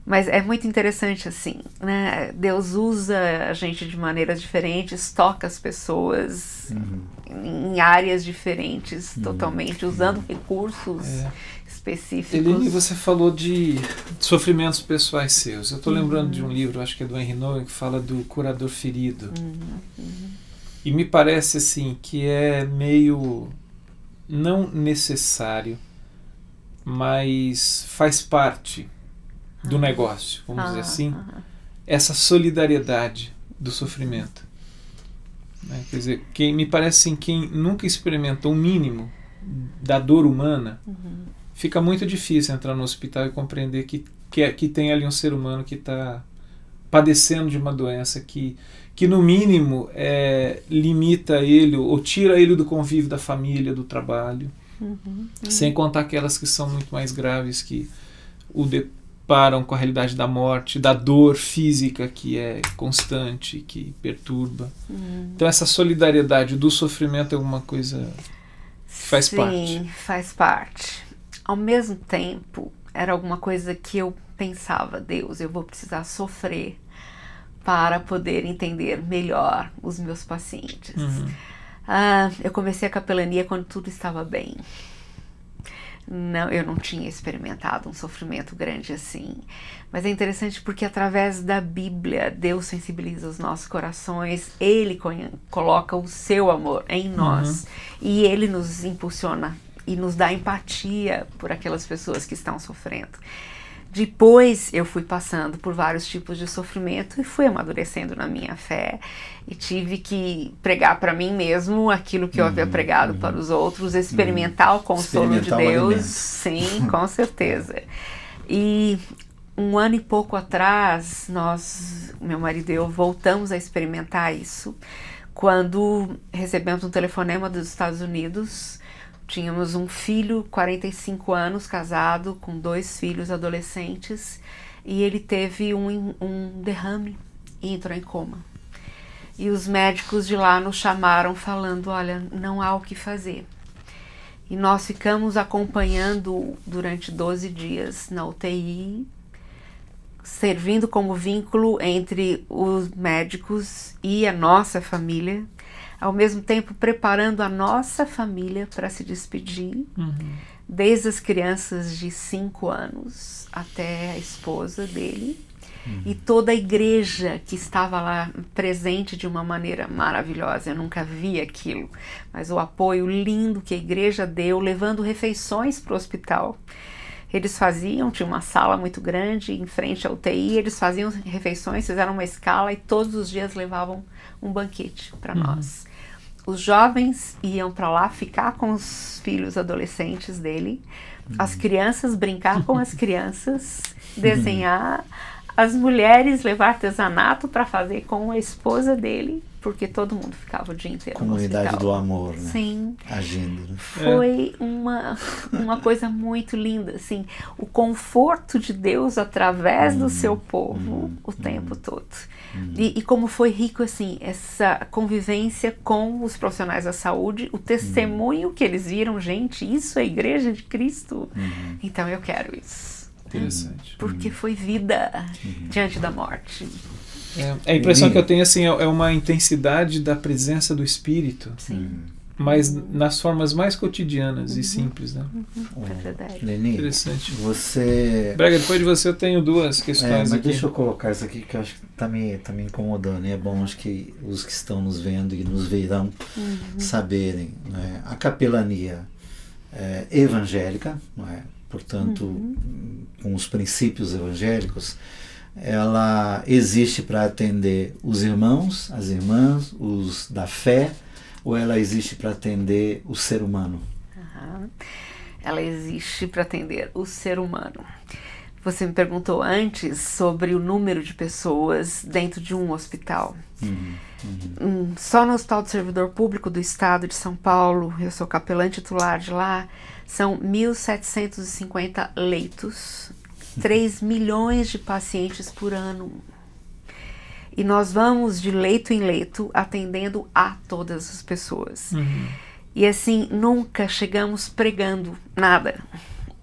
Mas é muito interessante assim, né? Deus usa a gente de maneiras diferentes, toca as pessoas em áreas diferentes, totalmente, usando recursos específicos. Eline, você falou de sofrimentos pessoais seus. Eu estou lembrando de um livro, acho que é do Henry Nouwen, que fala do curador ferido. E me parece assim que é meio não necessário, mas faz parte do negócio, vamos dizer assim, essa solidariedade do sofrimento. Né? Quer dizer, me parece assim, quem nunca experimentou o mínimo da dor humana, fica muito difícil entrar no hospital e compreender que tem ali um ser humano que está padecendo de uma doença que no mínimo limita ele ou tira ele do convívio da família, do trabalho, sem contar aquelas que são muito mais graves, que o deparam com a realidade da morte, da dor física que é constante, que perturba. Então essa solidariedade do sofrimento é uma coisa que faz parte. Sim, faz parte. Ao mesmo tempo, era alguma coisa que eu pensava, Deus, eu vou precisar sofrer para poder entender melhor os meus pacientes. Eu comecei a capelania quando tudo estava bem. Eu não tinha experimentado um sofrimento grande assim. Mas é interessante porque através da Bíblia, Deus sensibiliza os nossos corações, Ele coloca o seu amor em nós e Ele nos impulsiona e nos dá empatia por aquelas pessoas que estão sofrendo. Depois eu fui passando por vários tipos de sofrimento e fui amadurecendo na minha fé e tive que pregar para mim mesmo aquilo que eu havia pregado para os outros, experimentar o consolo de Deus. Sim, com certeza. E 1 ano e pouco atrás, meu marido e eu, voltamos a experimentar isso quando recebemos um telefonema dos Estados Unidos. Tínhamos um filho, 45 anos, casado, com 2 filhos adolescentes, e ele teve um derrame e entrou em coma. E os médicos de lá nos chamaram falando, olha, não há o que fazer. E nós ficamos acompanhando durante 12 dias na UTI, servindo como vínculo entre os médicos e a nossa família, ao mesmo tempo preparando a nossa família para se despedir, desde as crianças de 5 anos até a esposa dele, e toda a igreja que estava lá presente de uma maneira maravilhosa. Eu nunca vi aquilo, mas o apoio lindo que a igreja deu, levando refeições para o hospital. Eles tinha uma sala muito grande em frente à UTI, eles faziam refeições, fizeram uma escala e todos os dias levavam um banquete para nós. Os jovens iam para lá ficar com os filhos adolescentes dele, as crianças brincar com as crianças, desenhar, as mulheres levar artesanato para fazer com a esposa dele, porque todo mundo ficava o dia inteiro no hospital. Comunidade do amor, né? Sim. Agindo. Né? Foi uma coisa muito linda, assim, o conforto de Deus através do seu povo o tempo todo. E como foi rico, assim, essa convivência com os profissionais da saúde, o testemunho que eles viram, gente, isso é a Igreja de Cristo. Então eu quero isso. Interessante. Porque foi vida diante da morte. A impressão que eu tenho, assim, é uma intensidade da presença do Espírito. Sim. Mas nas formas mais cotidianas e simples, né? É verdade. Leni, interessante. Você... Brega, depois de você eu tenho 2 questões mas aqui. deixa eu colocar isso aqui que eu acho que tá me incomodando. E é bom, acho que os que estão nos vendo e nos verão saberem. Né? A capelania evangélica, não é? Portanto, com os princípios evangélicos, ela existe para atender os irmãos, as irmãs, os da fé, ou ela existe para atender o ser humano? Ela existe para atender o ser humano. Você me perguntou antes sobre o número de pessoas dentro de um hospital. Só no Hospital do Servidor Público do Estado de São Paulo, eu sou capelã titular de lá, são 1.750 leitos, 3 milhões de pacientes por ano. E nós vamos de leito em leito atendendo a todas as pessoas. E assim, nunca chegamos pregando nada.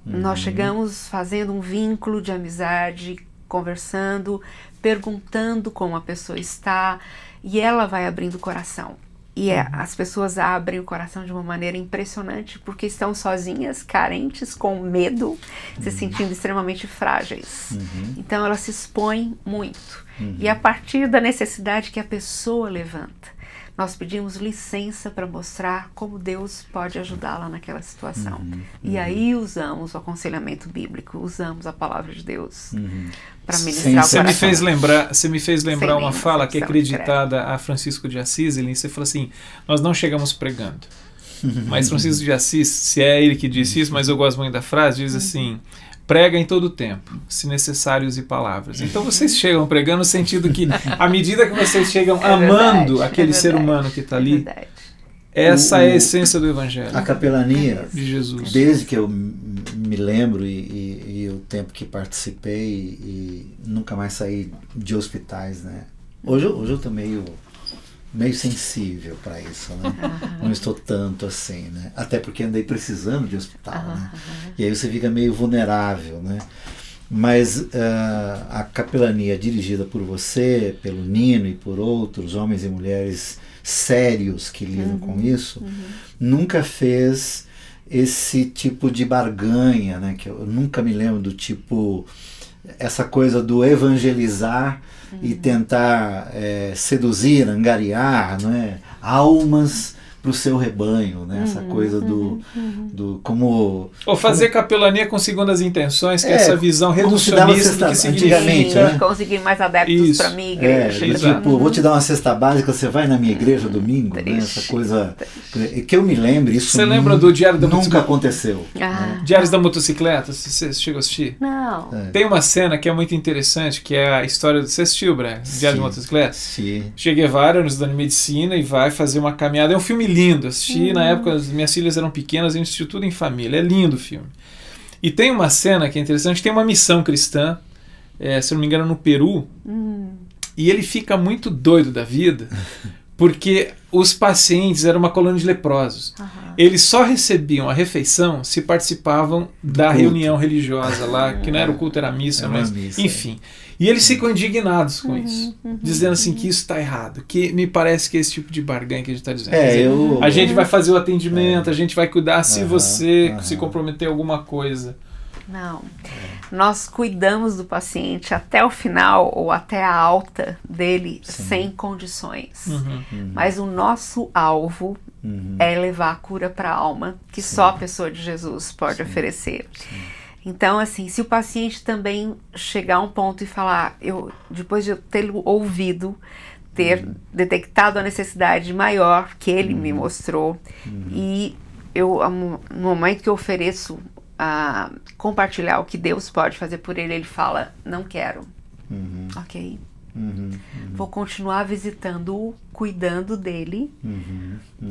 Nós chegamos fazendo um vínculo de amizade, conversando, perguntando como a pessoa está, e ela vai abrindo o coração. E as pessoas abrem o coração de uma maneira impressionante, porque estão sozinhas, carentes, com medo, se sentindo extremamente frágeis. Então elas se expõem muito. E a partir da necessidade que a pessoa levanta, nós pedimos licença para mostrar como Deus pode ajudá-la naquela situação. E aí usamos o aconselhamento bíblico, usamos a palavra de Deus para ministrar o coração. Você me fez lembrar uma fala que é acreditada a Francisco de Assis. Você falou assim, nós não chegamos pregando. Mas Francisco de Assis, se é ele que disse isso, mas eu gosto muito da frase, diz assim, prega em todo o tempo, se necessário use palavras. Então vocês chegam pregando no sentido que, à medida que vocês chegam amando aquele ser humano que está ali, essa é a essência do Evangelho. A capelania, de Jesus. Desde que eu me lembro e o tempo que participei e nunca mais saí de hospitais, né? Hoje eu estou meio sensível para isso, né? Não estou tanto assim, né? Até porque andei precisando de hospital, né? E aí você fica meio vulnerável, né? Mas a capelania dirigida por você, pelo Nino e por outros homens e mulheres sérios que lidam com isso, nunca fez esse tipo de barganha, né? Que eu nunca me lembro do tipo, essa coisa do evangelizar e tentar seduzir, angariar, não é? Almas para o seu rebanho, né? Essa coisa do como... Ou fazer capelania com segundas intenções, que é essa visão reducionista do que significa. Antigamente, né? Conseguir mais adeptos para minha igreja. Tipo, vou te dar uma cesta básica, você vai na minha igreja domingo, né? Essa coisa que eu me lembro, isso você lembra do Diário da nunca aconteceu. Né? Diários da Motocicleta, você chegou a assistir? Não. Tem uma cena que é muito interessante, que é a história do... Você assistiu, Bré? Diário da Motocicleta? Sim. Che Guevara, no estudando medicina, e vai fazer uma caminhada. É um filme lindo. Assisti na época, as minhas filhas eram pequenas, a gente assistiu tudo em família. É lindo o filme. E tem uma cena que é interessante, tem uma missão cristã, se não me engano, no Peru, e ele fica muito doido da vida, porque os pacientes eram uma colônia de leprosos. Eles só recebiam a refeição se participavam da reunião religiosa lá, que não era o culto, era a missa, mas enfim. E eles ficam indignados com isso, dizendo assim que isso está errado, que me parece que é esse tipo de barganha que a gente está dizendo. A gente vai fazer o atendimento, a gente vai cuidar se você se comprometer alguma coisa. Não. Nós cuidamos do paciente até o final ou até a alta dele sem condições. Mas o nosso alvo é levar a cura para a alma, que só a pessoa de Jesus pode oferecer. Então, assim, se o paciente também chegar a um ponto e falar, depois de eu tê-lo ouvido, ter detectado a necessidade maior que ele me mostrou, e no momento que eu ofereço a compartilhar o que Deus pode fazer por ele, ele fala, não quero. Ok? Vou continuar visitando-o, cuidando dele,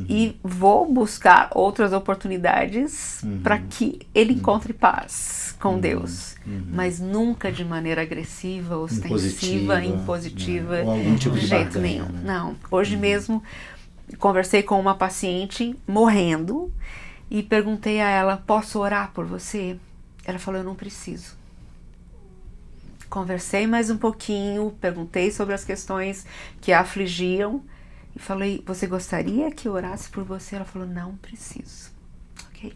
e vou buscar outras oportunidades para que ele encontre paz com Deus, mas nunca de maneira agressiva, ostensiva, impositiva, de jeito nenhum. Não. Hoje mesmo conversei com uma paciente morrendo e perguntei a ela, posso orar por você? Ela falou, eu não preciso. Conversei mais um pouquinho, perguntei sobre as questões que a afligiam e falei, você gostaria que eu orasse por você? Ela falou, não preciso. Ok.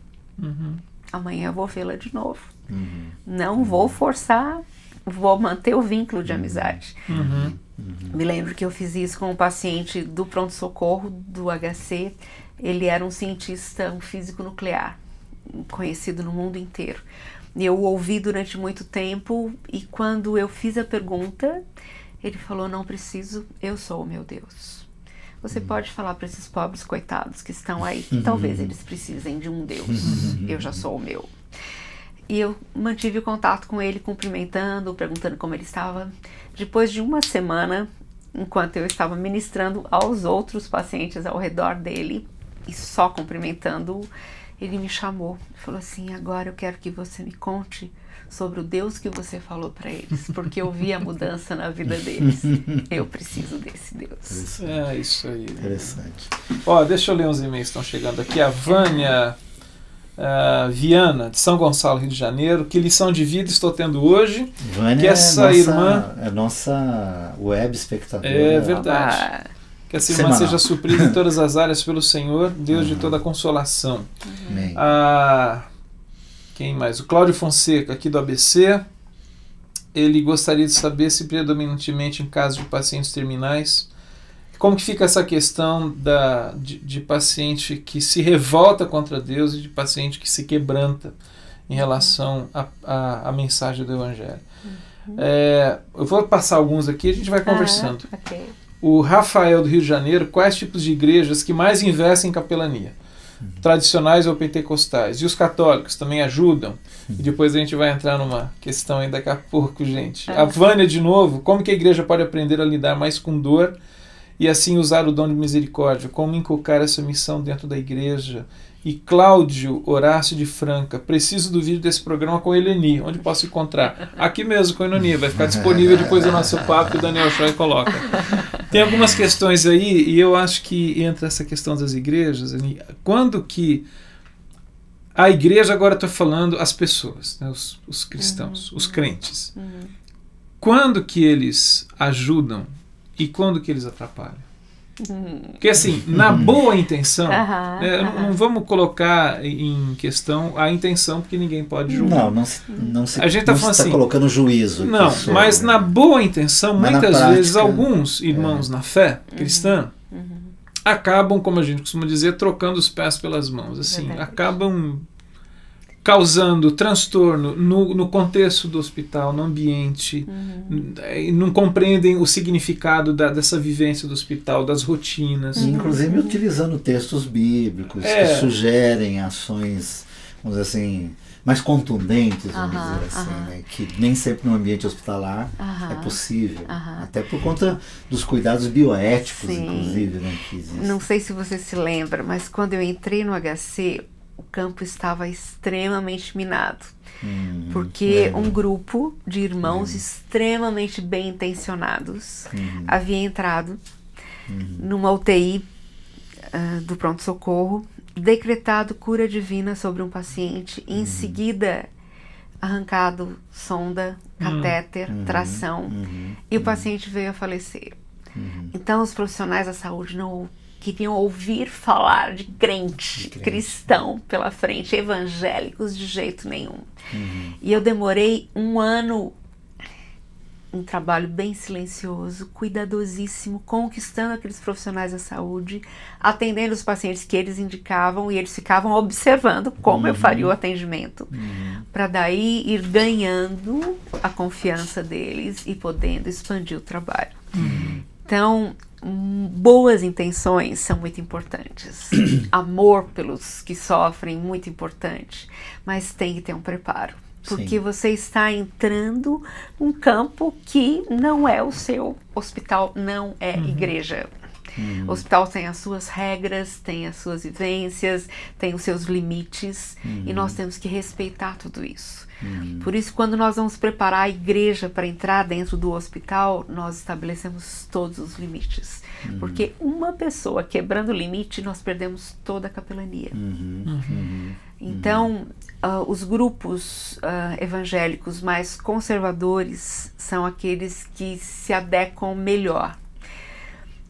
Amanhã eu vou vê-la de novo. Não vou forçar, vou manter o vínculo de amizade. Me lembro que eu fiz isso com um paciente do pronto-socorro, do HC. Ele era um cientista, um físico nuclear, conhecido no mundo inteiro. Eu o ouvi durante muito tempo e quando eu fiz a pergunta, ele falou, não preciso, eu sou o meu Deus. Você pode falar para esses pobres coitados que estão aí, que talvez eles precisem de um Deus, eu já sou o meu. E eu mantive o contato com ele, cumprimentando, perguntando como ele estava. Depois de uma semana, enquanto eu estava ministrando aos outros pacientes ao redor dele, e só cumprimentando-o, ele me chamou e falou assim, agora eu quero que você me conte sobre o Deus que você falou para eles, porque eu vi a mudança na vida deles. Eu preciso desse Deus. É isso aí. Interessante. Ó, deixa eu ler uns e-mails que estão chegando aqui. A Vânia Viana, de São Gonçalo, Rio de Janeiro. Que lição de vida estou tendo hoje? Vânia que essa irmã é nossa web espectadora. É verdade. Que essa irmã seja suprida em todas as áreas pelo Senhor, Deus de toda consolação. Amém. Quem mais? O Cláudio Fonseca, aqui do ABC. Ele gostaria de saber se predominantemente em casos de pacientes terminais, como que fica essa questão de paciente que se revolta contra Deus e de paciente que se quebranta em relação à mensagem do Evangelho. Eu vou passar alguns aqui e a gente vai conversando. Okay. O Rafael do Rio de Janeiro, quais tipos de igrejas que mais investem em capelania? Tradicionais ou pentecostais? E os católicos também ajudam? E depois a gente vai entrar numa questão aí daqui a pouco, gente. A Vânia, de novo, como que a igreja pode aprender a lidar mais com dor e assim usar o dom de misericórdia? Como inculcar essa missão dentro da igreja? E Cláudio Horácio de Franca, preciso do vídeo desse programa com a Eleni. Onde posso encontrar? Aqui mesmo com a Eleni, vai ficar disponível depois do nosso papo que o Daniel Choi coloca. Tem algumas questões aí, e eu acho que entra essa questão das igrejas. Quando que a igreja, agora estou falando as pessoas, né, os cristãos, os crentes. Quando que eles ajudam e quando que eles atrapalham? Porque assim, na boa intenção, não vamos colocar em questão a intenção, porque ninguém pode julgar. Não se a gente está falando assim, colocando juízo. Não, mas na boa intenção, muitas vezes alguns irmãos na fé cristã acabam, como a gente costuma dizer, trocando os pés pelas mãos. Assim, Verdade. acabam causando transtorno no contexto do hospital, no ambiente, e não compreendem o significado dessa vivência do hospital, das rotinas. Inclusive utilizando textos bíblicos que sugerem ações, vamos dizer assim, mais contundentes, vamos dizer assim, né? Que nem sempre no ambiente hospitalar é possível, até por conta dos cuidados bioéticos, inclusive, né, que existem. Não sei se você se lembra, mas quando eu entrei no HC, o campo estava extremamente minado, porque um grupo de irmãos extremamente bem intencionados havia entrado numa UTI do pronto-socorro, decretado cura divina sobre um paciente, e em seguida arrancado sonda, catéter, tração, e o paciente veio a falecer. Então os profissionais da saúde não queriam ouvir falar de crente, cristão pela frente, evangélicos de jeito nenhum. E eu demorei 1 ano, um trabalho bem silencioso, cuidadosíssimo, conquistando aqueles profissionais da saúde, atendendo os pacientes que eles indicavam, e eles ficavam observando como eu faria o atendimento, para daí ir ganhando a confiança deles e podendo expandir o trabalho. Então, boas intenções são muito importantes. Amor pelos que sofrem, muito importante. Mas tem que ter um preparo. Porque você está entrando num campo que não é o seu. Hospital não é igreja. O hospital tem as suas regras, tem as suas vivências, tem os seus limites. E nós temos que respeitar tudo isso. Por isso, quando nós vamos preparar a igreja para entrar dentro do hospital, nós estabelecemos todos os limites. Porque uma pessoa quebrando o limite, nós perdemos toda a capelania. Então, os grupos evangélicos mais conservadores são aqueles que se adequam melhor,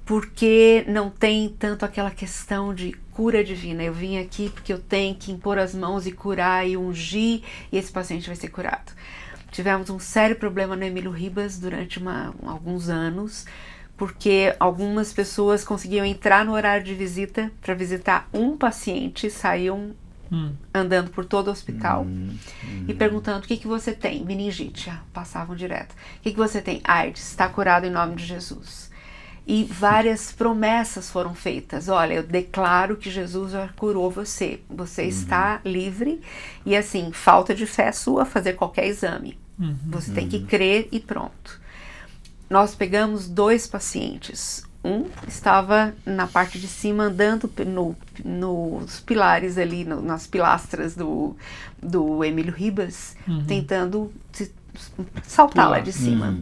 porque não tem tanto aquela questão de cura divina. Eu vim aqui porque eu tenho que impor as mãos e curar e ungir, e esse paciente vai ser curado. Tivemos um sério problema no Emílio Ribas durante alguns anos, porque algumas pessoas conseguiam entrar no horário de visita para visitar um paciente, saíam andando por todo o hospital e perguntando: o que você tem? Meningite, passavam direto. O que você tem? AIDS, está curado em nome de Jesus. E várias promessas foram feitas. Olha, eu declaro que Jesus já curou você. Você está livre. E assim, falta de fé sua fazer qualquer exame. Você tem que crer e pronto. Nós pegamos 2 pacientes. Um estava na parte de cima, andando nos pilares ali, nas pilastras do Emílio Ribas, tentando saltar lá de cima.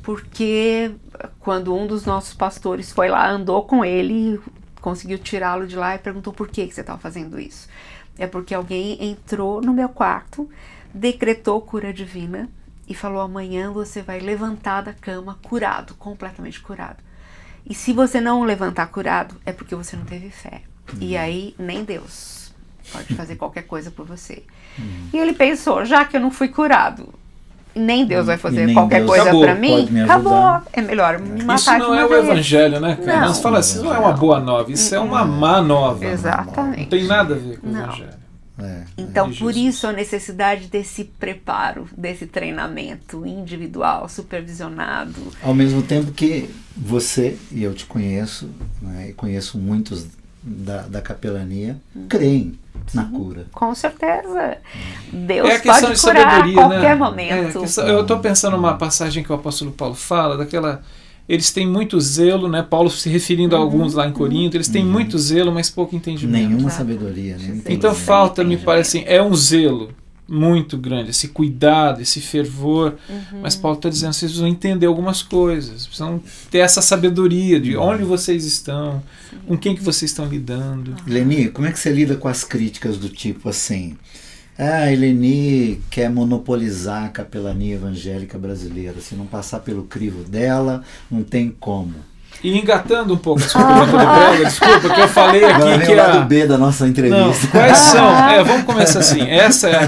Porque quando um dos nossos pastores foi lá, andou com ele, conseguiu tirá-lo de lá e perguntou: por que você estava fazendo isso? É porque alguém entrou no meu quarto, decretou cura divina e falou: amanhã você vai levantar da cama curado, completamente curado. E se você não levantar curado, é porque você não teve fé. E aí nem Deus pode fazer qualquer coisa por você. E ele pensou: já que eu não fui curado, nem Deus vai fazer qualquer coisa para mim, acabou. É melhor me matar. Isso não é o evangelho, né, cara? Nós falamos assim, não é uma boa nova, isso é uma má nova. Exatamente. Não tem nada a ver com o evangelho. Então, por isso a necessidade desse preparo, desse treinamento individual, supervisionado. Ao mesmo tempo que você, e eu te conheço, né, e conheço muitos da capelania, creem na cura. Com certeza. Deus pode curar a qualquer momento. Eu estou pensando numa passagem que o apóstolo Paulo fala, daquela... Eles têm muito zelo, né? Paulo se referindo a alguns lá em Corinto, eles têm muito zelo, mas pouco entendimento. Nenhuma sabedoria. Então falta, me parece assim, é um zelo muito grande, esse cuidado, esse fervor, mas Paulo está dizendo: vocês precisam entender algumas coisas, precisam ter essa sabedoria de onde vocês estão, com quem que vocês estão lidando. Leni, como é que você lida com as críticas do tipo assim: a Eleni quer monopolizar a capelania evangélica brasileira, se não passar pelo crivo dela, não tem como. E engatando um pouco, desculpa, porque eu falei aqui agora que o lado B da nossa entrevista. Não, quais são? Vamos começar assim.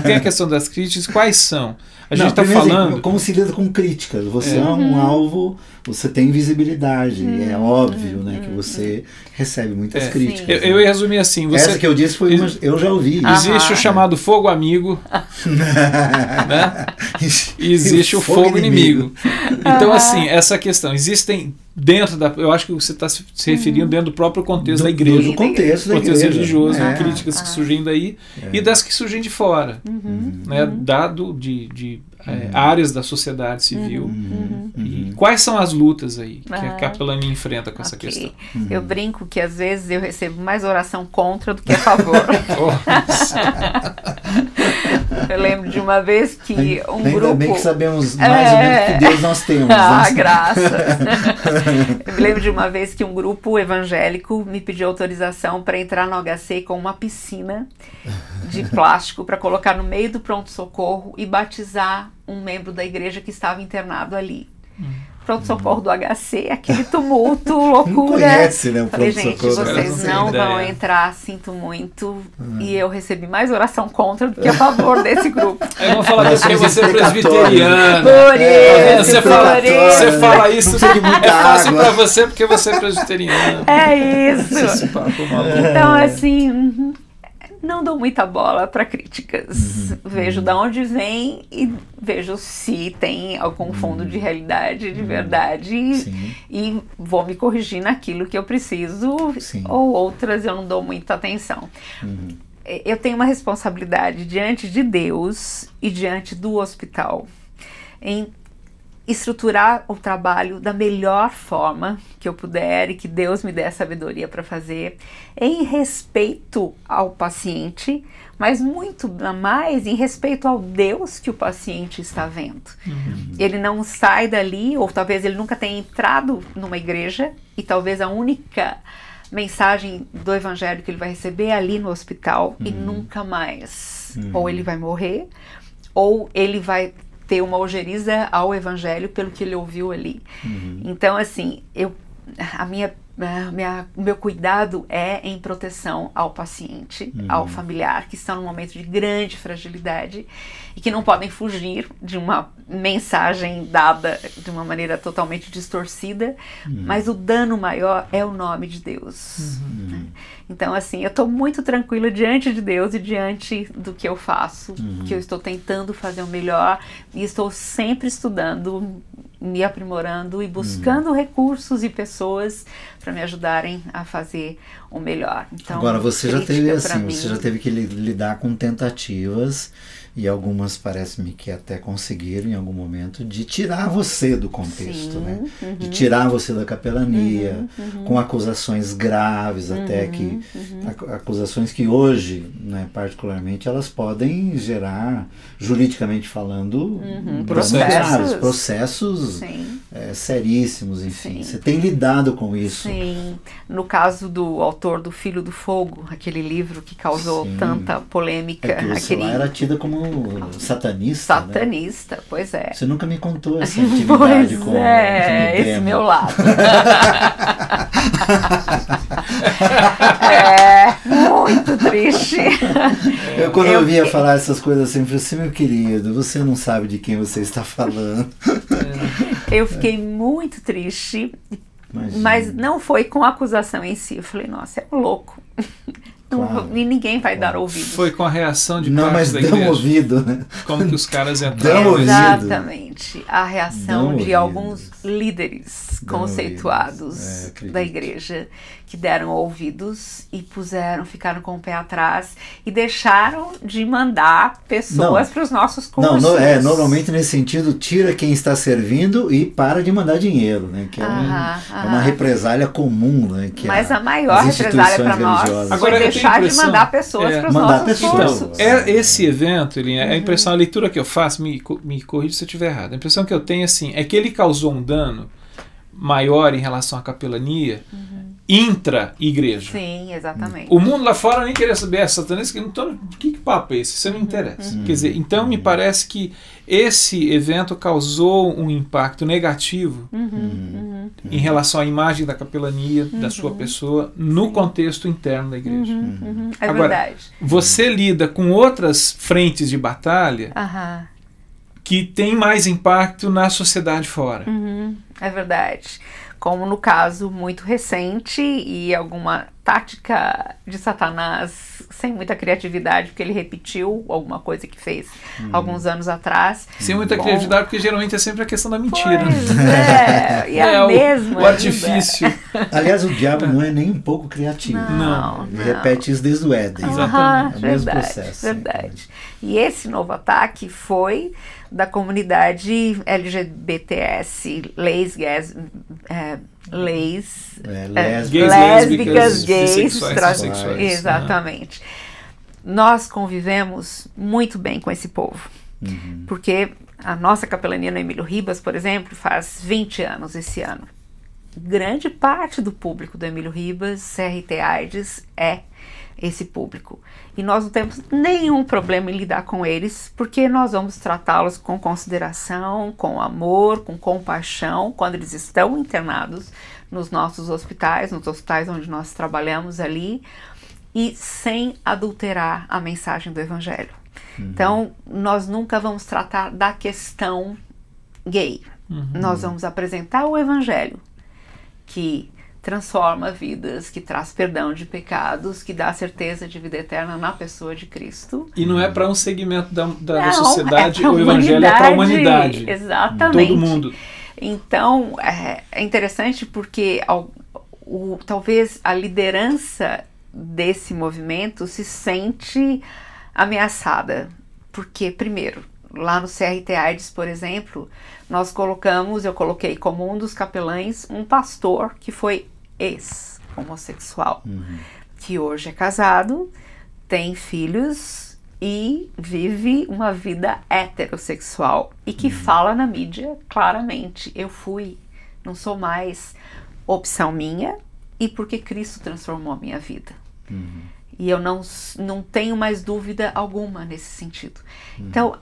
Tem a questão das críticas, quais são? A gente está falando... Assim, como se lida com críticas? Você é um alvo, você tem visibilidade, é óbvio, né, que você recebe muitas críticas. Eu ia resumir assim... Essa que eu disse foi uma... Eu já ouvi. Existe o chamado fogo amigo, né? E existe o fogo inimigo. Então, assim, essa questão... Existem dentro da... Eu acho que você está se referindo dentro do próprio contexto da igreja. Do contexto da igreja. Religioso, críticas que surgem daí e das que surgem de fora. Né? Dado de áreas da sociedade civil. E quais são as lutas aí que a capelania enfrenta com essa questão? Eu brinco que às vezes eu recebo mais oração contra do que a favor. Eu lembro de uma vez que um Ainda grupo... bem que sabemos mais ou menos que Deus nós temos. Graças. Eu me lembro de uma vez que um grupo evangélico me pediu autorização para entrar no HC com uma piscina de plástico para colocar no meio do pronto-socorro e batizar um membro da igreja que estava internado ali. Pronto-socorro do HC, aquele tumulto, loucura. Não conhece, né, o falei, gente, pronto-socorro. vocês não vão entrar, sinto muito. E eu recebi mais oração contra do que a favor desse grupo. Eu vou falar porque você é presbiteriana. Por isso, você fala isso, é fácil pra você porque você é presbiteriana. É isso. Então, assim... Não dou muita bola para críticas. Vejo de onde vem e vejo se tem algum fundo de realidade, de verdade. E vou me corrigir naquilo que eu preciso. Ou outras eu não dou muita atenção. Eu tenho uma responsabilidade diante de Deus e diante do hospital em estruturar o trabalho da melhor forma que eu puder e que Deus me dê a sabedoria para fazer, em respeito ao paciente, mas muito mais em respeito ao Deus que o paciente está vendo. Ele não sai dali, ou talvez ele nunca tenha entrado numa igreja, e talvez a única mensagem do evangelho que ele vai receber é ali no hospital e nunca mais. Ou ele vai morrer, ou ele vai ter uma ojeriza ao evangelho pelo que ele ouviu ali. Então, assim, o meu cuidado é em proteção ao paciente, ao familiar, que estão num momento de grande fragilidade e que não podem fugir de uma mensagem dada de uma maneira totalmente distorcida, mas o dano maior é o nome de Deus. Então, assim, eu estou muito tranquila diante de Deus e diante do que eu faço, que eu estou tentando fazer o melhor e estou sempre estudando, me aprimorando e buscando recursos e pessoas para me ajudarem a fazer o melhor. Então, agora, você já teve que lidar com tentativas, e algumas parece-me que até conseguiram em algum momento, de tirar você do contexto, né? De tirar você da capelania, com acusações graves, até que acusações que hoje, né, particularmente, elas podem gerar, juridicamente falando, processos seríssimos, enfim. Você tem lidado com isso? Sim. No caso do autor do Filho do Fogo, aquele livro que causou tanta polêmica. Você lá era tida como satanista. Satanista, né? Pois é. Você nunca me contou essa intimidade com esse meu lado. Muito triste. Quando eu ouvia falar essas coisas assim, eu falei assim, meu querido, você não sabe de quem você está falando. Eu fiquei muito triste. Imagina. Mas não foi com a acusação em si. Eu falei, nossa, é um louco. E ninguém vai dar ouvido. Foi com a reação de parte da igreja. Ouvido, né? Como que os caras entraram. Exatamente. A reação de alguns líderes conceituados da igreja que deram ouvidos e ficaram com o pé atrás e deixaram de mandar pessoas para os nossos cursos. Normalmente nesse sentido, tira quem está servindo e para de mandar dinheiro, né? Que é uma represália comum, né? Que mas a maior represália para nós foi deixar de mandar pessoas para os nossos cursos. Esse evento, a impressão, a leitura que eu faço, me corrija se eu estiver errado, a impressão que eu tenho assim, é que ele causou um dano maior em relação à capelania, intra-igreja. Sim, exatamente. O mundo lá fora nem queria saber, satanista, então, que papo é esse? Isso não interessa. Quer dizer, então me parece que esse evento causou um impacto negativo em relação à imagem da capelania, da sua pessoa, no contexto interno da igreja. É Agora, verdade. você lida com outras frentes de batalha que tem mais impacto na sociedade fora. É verdade. Como no caso muito recente e alguma tática de Satanás sem muita criatividade, porque ele repetiu alguma coisa que fez alguns anos atrás. Sem muita criatividade, porque geralmente é sempre a questão da mentira. Pois é, e a mesma. O artifício. Aliás, o diabo não é nem um pouco criativo. Não. Ele repete isso desde o Éden. Exatamente. É o mesmo processo. Verdade. E esse novo ataque foi da comunidade LGBTS, lésbicas, gays, transexuais. Exatamente. Nós convivemos muito bem com esse povo, porque a nossa capelania no Emílio Ribas, por exemplo, faz 20 anos esse ano. Grande parte do público do Emílio Ribas, CRT AIDS, é esse público. E nós não temos nenhum problema em lidar com eles, porque nós vamos tratá-los com consideração, com amor, com compaixão, quando eles estão internados nos nossos hospitais, nos hospitais onde nós trabalhamos ali, e sem adulterar a mensagem do Evangelho. Então, nós nunca vamos tratar da questão gay. Nós vamos apresentar o Evangelho, que transforma vidas, que traz perdão de pecados, que dá certeza de vida eterna na pessoa de Cristo. E não é para um segmento da sociedade, o Evangelho é para a humanidade. Exatamente. Todo mundo. Então, é interessante porque talvez a liderança desse movimento se sente ameaçada. Porque, primeiro, lá no CRT AIDS, por exemplo, eu coloquei como um dos capelães um pastor que foi ex-homossexual, que hoje é casado, tem filhos e vive uma vida heterossexual e que fala na mídia claramente: não sou mais opção minha, e porque Cristo transformou a minha vida. E eu não tenho mais dúvida alguma nesse sentido. Então,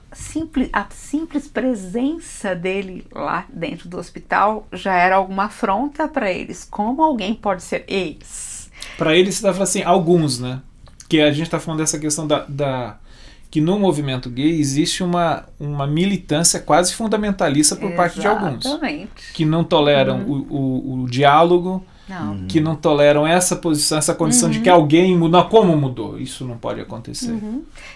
a simples presença dele lá dentro do hospital já era alguma afronta para eles. Como alguém pode ser ex? Para eles, você está falando assim, alguns, né? Que a gente está falando dessa questão que no movimento gay existe uma militância quase fundamentalista por parte de alguns. Exatamente. Que não toleram o diálogo, que não toleram essa posição, essa condição de que alguém mudou. Como mudou? Isso não pode acontecer.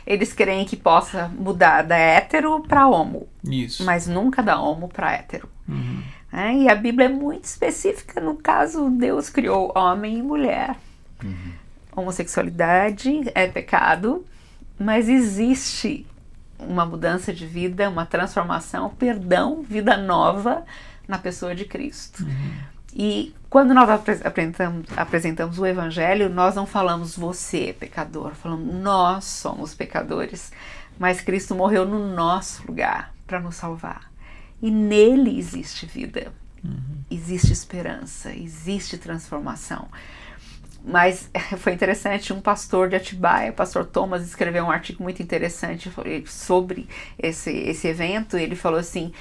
Eles creem que possa mudar da hétero para homo. Isso. Mas nunca da homo para hétero. E a Bíblia é muito específica. No caso, Deus criou homem e mulher. Homossexualidade é pecado, mas existe uma mudança de vida, uma transformação, perdão, vida nova na pessoa de Cristo. E quando nós apresentamos o Evangelho, nós não falamos você, pecador, falamos nós somos pecadores, mas Cristo morreu no nosso lugar para nos salvar. E nele existe vida, existe esperança, existe transformação. Mas foi interessante, um pastor de Atibaia, o pastor Thomas, escreveu um artigo muito interessante sobre esse evento. Ele falou assim: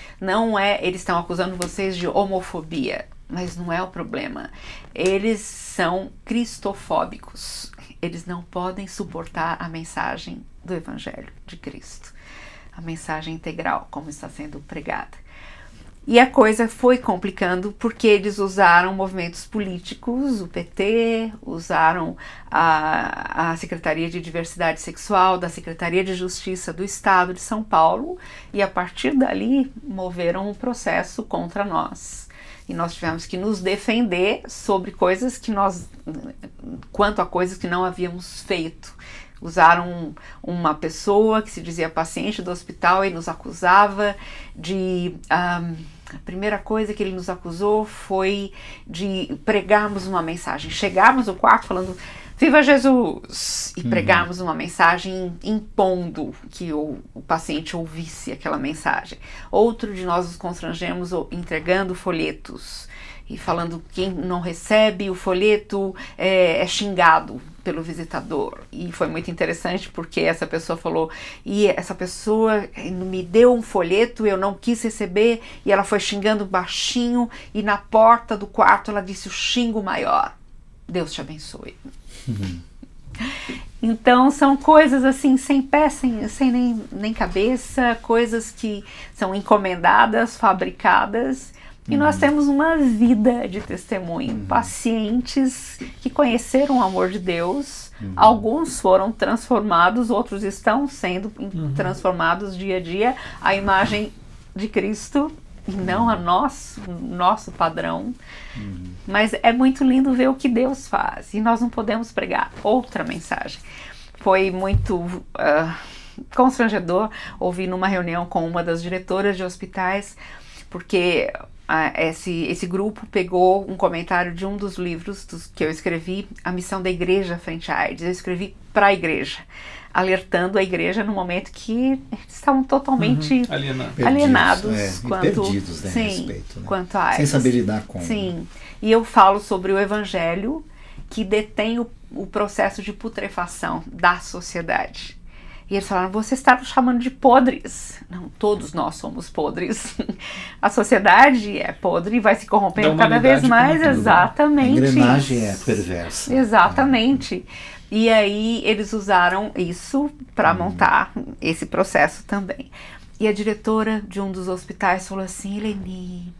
eles estão acusando vocês de homofobia, mas não é o problema. Eles são cristofóbicos. Eles não podem suportar a mensagem do Evangelho de Cristo, a mensagem integral, como está sendo pregada. E a coisa foi complicando porque eles usaram movimentos políticos, o PT, usaram a Secretaria de Diversidade Sexual da Secretaria de Justiça do Estado de São Paulo, e a partir dali moveram um processo contra nós. E nós tivemos que nos defender sobre quanto a coisas que não havíamos feito. Usaram uma pessoa que se dizia paciente do hospital e nos acusava de... A primeira coisa que ele nos acusou foi de pregarmos uma mensagem. Chegarmos no quarto falando Viva Jesus! E pregarmos uma mensagem impondo que o paciente ouvisse aquela mensagem. Outro de nós nos constrangemos entregando folhetos e falando que quem não recebe o folheto é xingado pelo visitador. E foi muito interessante porque essa pessoa falou, e essa pessoa me deu um folheto, eu não quis receber, e ela foi xingando baixinho, e na porta do quarto ela disse o xingo maior. Deus te abençoe. Então são coisas assim, sem pé, sem nem cabeça, coisas que são encomendadas, fabricadas, e nós temos uma vida de testemunho, pacientes que conheceram o amor de Deus, alguns foram transformados, outros estão sendo transformados dia a dia, à imagem de Cristo, e não a nosso padrão. Mas é muito lindo ver o que Deus faz, e nós não podemos pregar outra mensagem. Foi muito constrangedor ouvir numa reunião com uma das diretoras de hospitais, porque esse grupo pegou um comentário de um dos livros que eu escrevi, A Missão da Igreja Frente à AIDS. Eu escrevi para a igreja, alertando a igreja no momento que eles estavam totalmente alienados perdidos, né, a respeito, né? Quanto a AIDS. Sem saber lidar com. Sim, e eu falo sobre o evangelho que detém o processo de putrefação da sociedade. E eles falaram, você está nos chamando de podres. Não, todos nós somos podres. A sociedade é podre e vai se corrompendo cada vez mais. Exatamente. A engrenagem é perversa. Exatamente. E aí eles usaram isso para montar esse processo também. E a diretora de um dos hospitais falou assim, Eleni,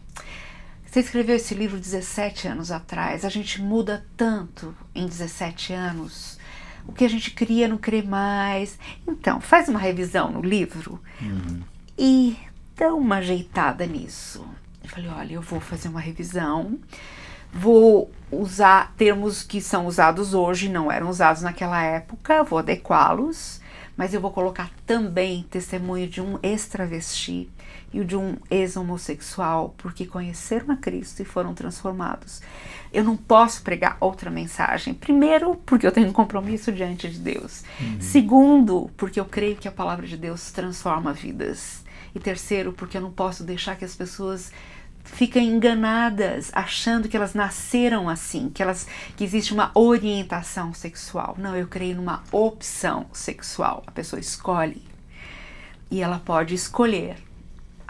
você escreveu esse livro 17 anos atrás, a gente muda tanto em 17 anos. O que a gente queria não crê mais. Então, faz uma revisão no livro e dá uma ajeitada nisso. Eu falei, olha, eu vou fazer uma revisão, vou usar termos que são usados hoje, não eram usados naquela época, vou adequá-los, mas eu vou colocar também testemunho de um ex-travesti e de um ex-homossexual, porque conheceram a Cristo e foram transformados. Eu não posso pregar outra mensagem. Primeiro, porque eu tenho um compromisso diante de Deus. Segundo, porque eu creio que a palavra de Deus transforma vidas. E terceiro, porque eu não posso deixar que as pessoas fiquem enganadas, achando que elas nasceram assim, que existe uma orientação sexual. Não, eu creio numa opção sexual. A pessoa escolhe. E ela pode escolher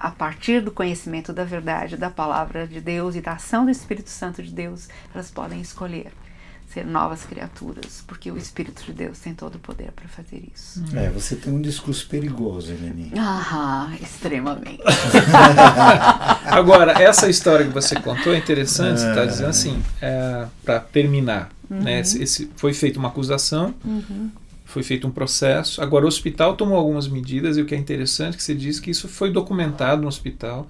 a partir do conhecimento da verdade, da palavra de Deus e da ação do Espírito Santo de Deus, elas podem escolher ser novas criaturas, porque o Espírito de Deus tem todo o poder para fazer isso. Você tem um discurso perigoso, Eleni. Extremamente. Agora, essa história que você contou é interessante, você está dizendo assim, para terminar, né, foi feita uma acusação, foi feito um processo, agora o hospital tomou algumas medidas, e o que é interessante é que você diz que isso foi documentado no hospital,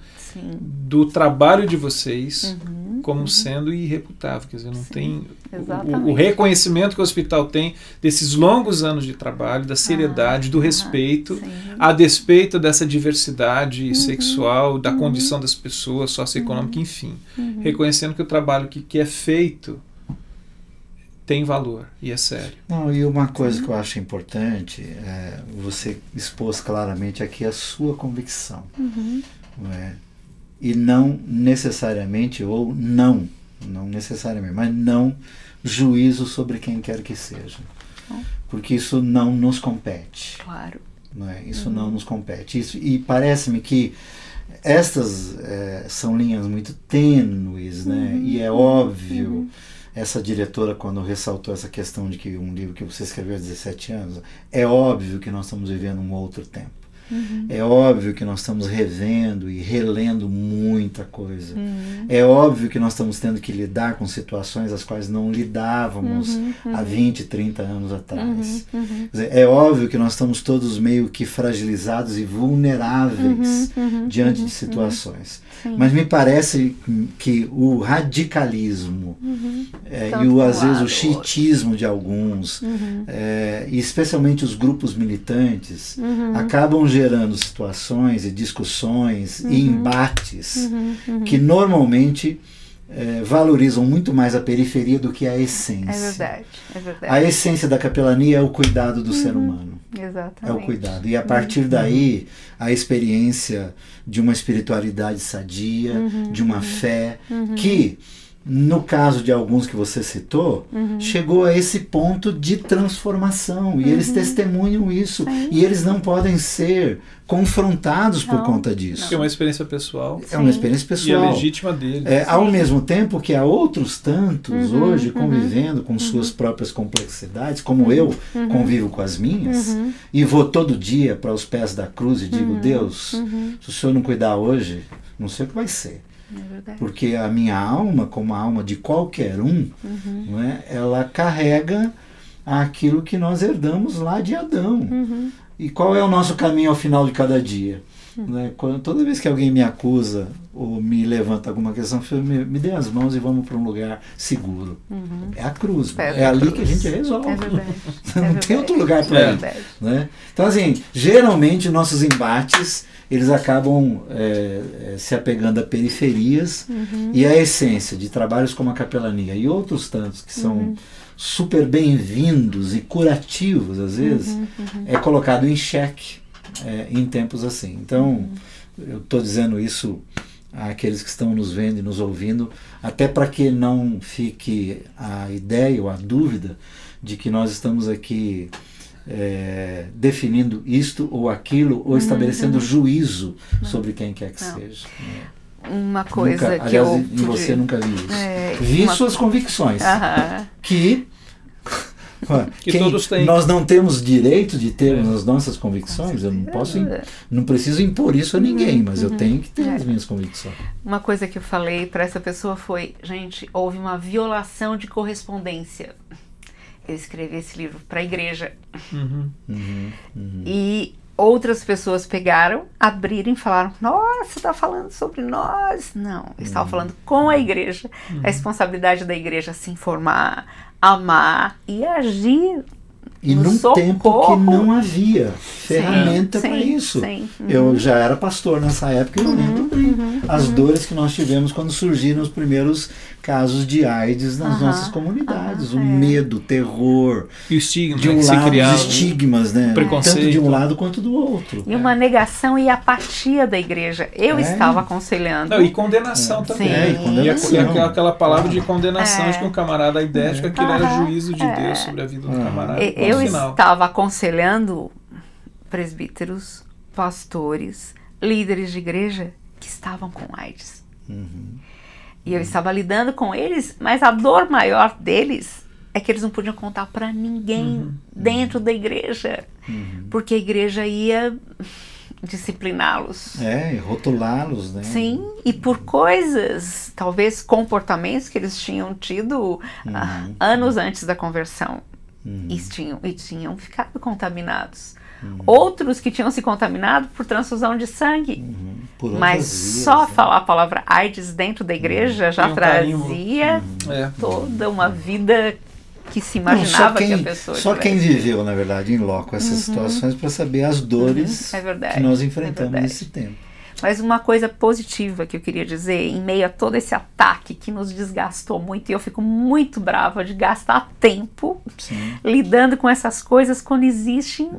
do trabalho de vocês como sendo irreputável, quer dizer, não tem o reconhecimento que o hospital tem desses longos anos de trabalho, da seriedade, do respeito, a despeito dessa diversidade sexual, da condição das pessoas, socioeconômica, enfim, reconhecendo que o trabalho que é feito tem valor e é sério. Não, e uma coisa que eu acho importante, você expôs claramente aqui a sua convicção. Não é? E não necessariamente, não necessariamente, mas não juízo sobre quem quer que seja. Porque isso não nos compete. Claro. Não é? Isso não nos compete. E parece-me que estas são linhas muito tênues, né? E é óbvio... Essa diretora, quando ressaltou essa questão de que um livro que você escreveu há 17 anos, é óbvio que nós estamos vivendo um outro tempo. É óbvio que nós estamos revendo e relendo muita coisa. É óbvio que nós estamos tendo que lidar com situações às quais não lidávamos há 20, 30 anos atrás. Quer dizer, é óbvio que nós estamos todos meio que fragilizados e vulneráveis diante de situações. Mas me parece que o radicalismo e às vezes o chiitismo de alguns, e especialmente os grupos militantes, acabam gerando situações e discussões e embates que normalmente valorizam muito mais a periferia do que a essência. É verdade. A essência da capelania é o cuidado do ser humano. Exatamente. É o cuidado. E a partir daí, a experiência de uma espiritualidade sadia, de uma fé, que, no caso de alguns que você citou, chegou a esse ponto de transformação. E eles testemunham isso. Sim. E eles não podem ser confrontados por conta disso. É uma experiência pessoal. É uma experiência E pessoal. é legítima deles. Ao mesmo tempo que há outros tantos hoje convivendo com suas próprias complexidades, como eu convivo com as minhas, e vou todo dia para os pés da cruz e digo, Deus, se o Senhor não cuidar hoje, não sei o que vai ser. Porque a minha alma, como a alma de qualquer não é, ela carrega aquilo que nós herdamos lá de Adão. E qual é o nosso caminho ao final de cada dia? Né? Toda vez que alguém me acusa ou me levanta alguma questão, me dê as mãos e vamos para um lugar seguro. É a cruz. É ali que a gente resolve. É verdade. Não tem outro lugar para ir. Né? Então, assim, geralmente nossos embates eles acabam se apegando a periferias e a essência de trabalhos como a capelania e outros tantos que são super bem-vindos e curativos, às vezes, é colocado em xeque em tempos assim. Então, eu estou dizendo isso àqueles que estão nos vendo e nos ouvindo, até para que não fique a ideia ou a dúvida de que nós estamos aqui definindo isto ou aquilo, ou estabelecendo juízo sobre quem quer que seja. Uma coisa nunca, que aliás, eu... em você nunca vi isso. Vi suas convicções. Que todos têm. Nós não temos direito de termos as nossas convicções. Eu não preciso impor isso a ninguém, mas eu tenho que ter as minhas convicções. Uma coisa que eu falei para essa pessoa foi, gente, houve uma violação de correspondência. Eu escrevi esse livro para a igreja. E outras pessoas pegaram, abriram e falaram, nossa, você está falando sobre nós. Não, eu estava falando com a igreja. A responsabilidade da igreja é se informar, amar e agir E num tempo que não havia ferramenta para isso. Eu já era pastor nessa época e eu lembro bem as dores que nós tivemos quando surgiram os primeiros casos de AIDS nas nossas comunidades. O medo, o terror. E o estigma de um lado, os estigmas, né? Preconceito. Tanto de um lado quanto do outro. E uma negação e apatia da igreja. Eu estava aconselhando. Não, e condenação também. E condenação. E aquela palavra de condenação de que um camarada, a ideia de que aquilo era juízo de Deus sobre a vida do camarada. Eu estava aconselhando presbíteros, pastores, líderes de igreja que estavam com AIDS. E eu estava lidando com eles, mas a dor maior deles é que eles não podiam contar para ninguém dentro da igreja, porque a igreja ia discipliná-los. Rotulá-los, né? Sim, e por coisas, talvez comportamentos que eles tinham tido anos antes da conversão. E tinham ficado contaminados. Outros que tinham se contaminado por transfusão de sangue. Mas só falar a palavra AIDS dentro da igreja já trazia toda uma vida que se imaginava que a pessoa Só quem viveu, na verdade, em loco essas situações para saber as dores que nós enfrentamos nesse tempo. Mas uma coisa positiva que eu queria dizer, em meio a todo esse ataque que nos desgastou muito, e eu fico muito brava de gastar tempo lidando com essas coisas quando existem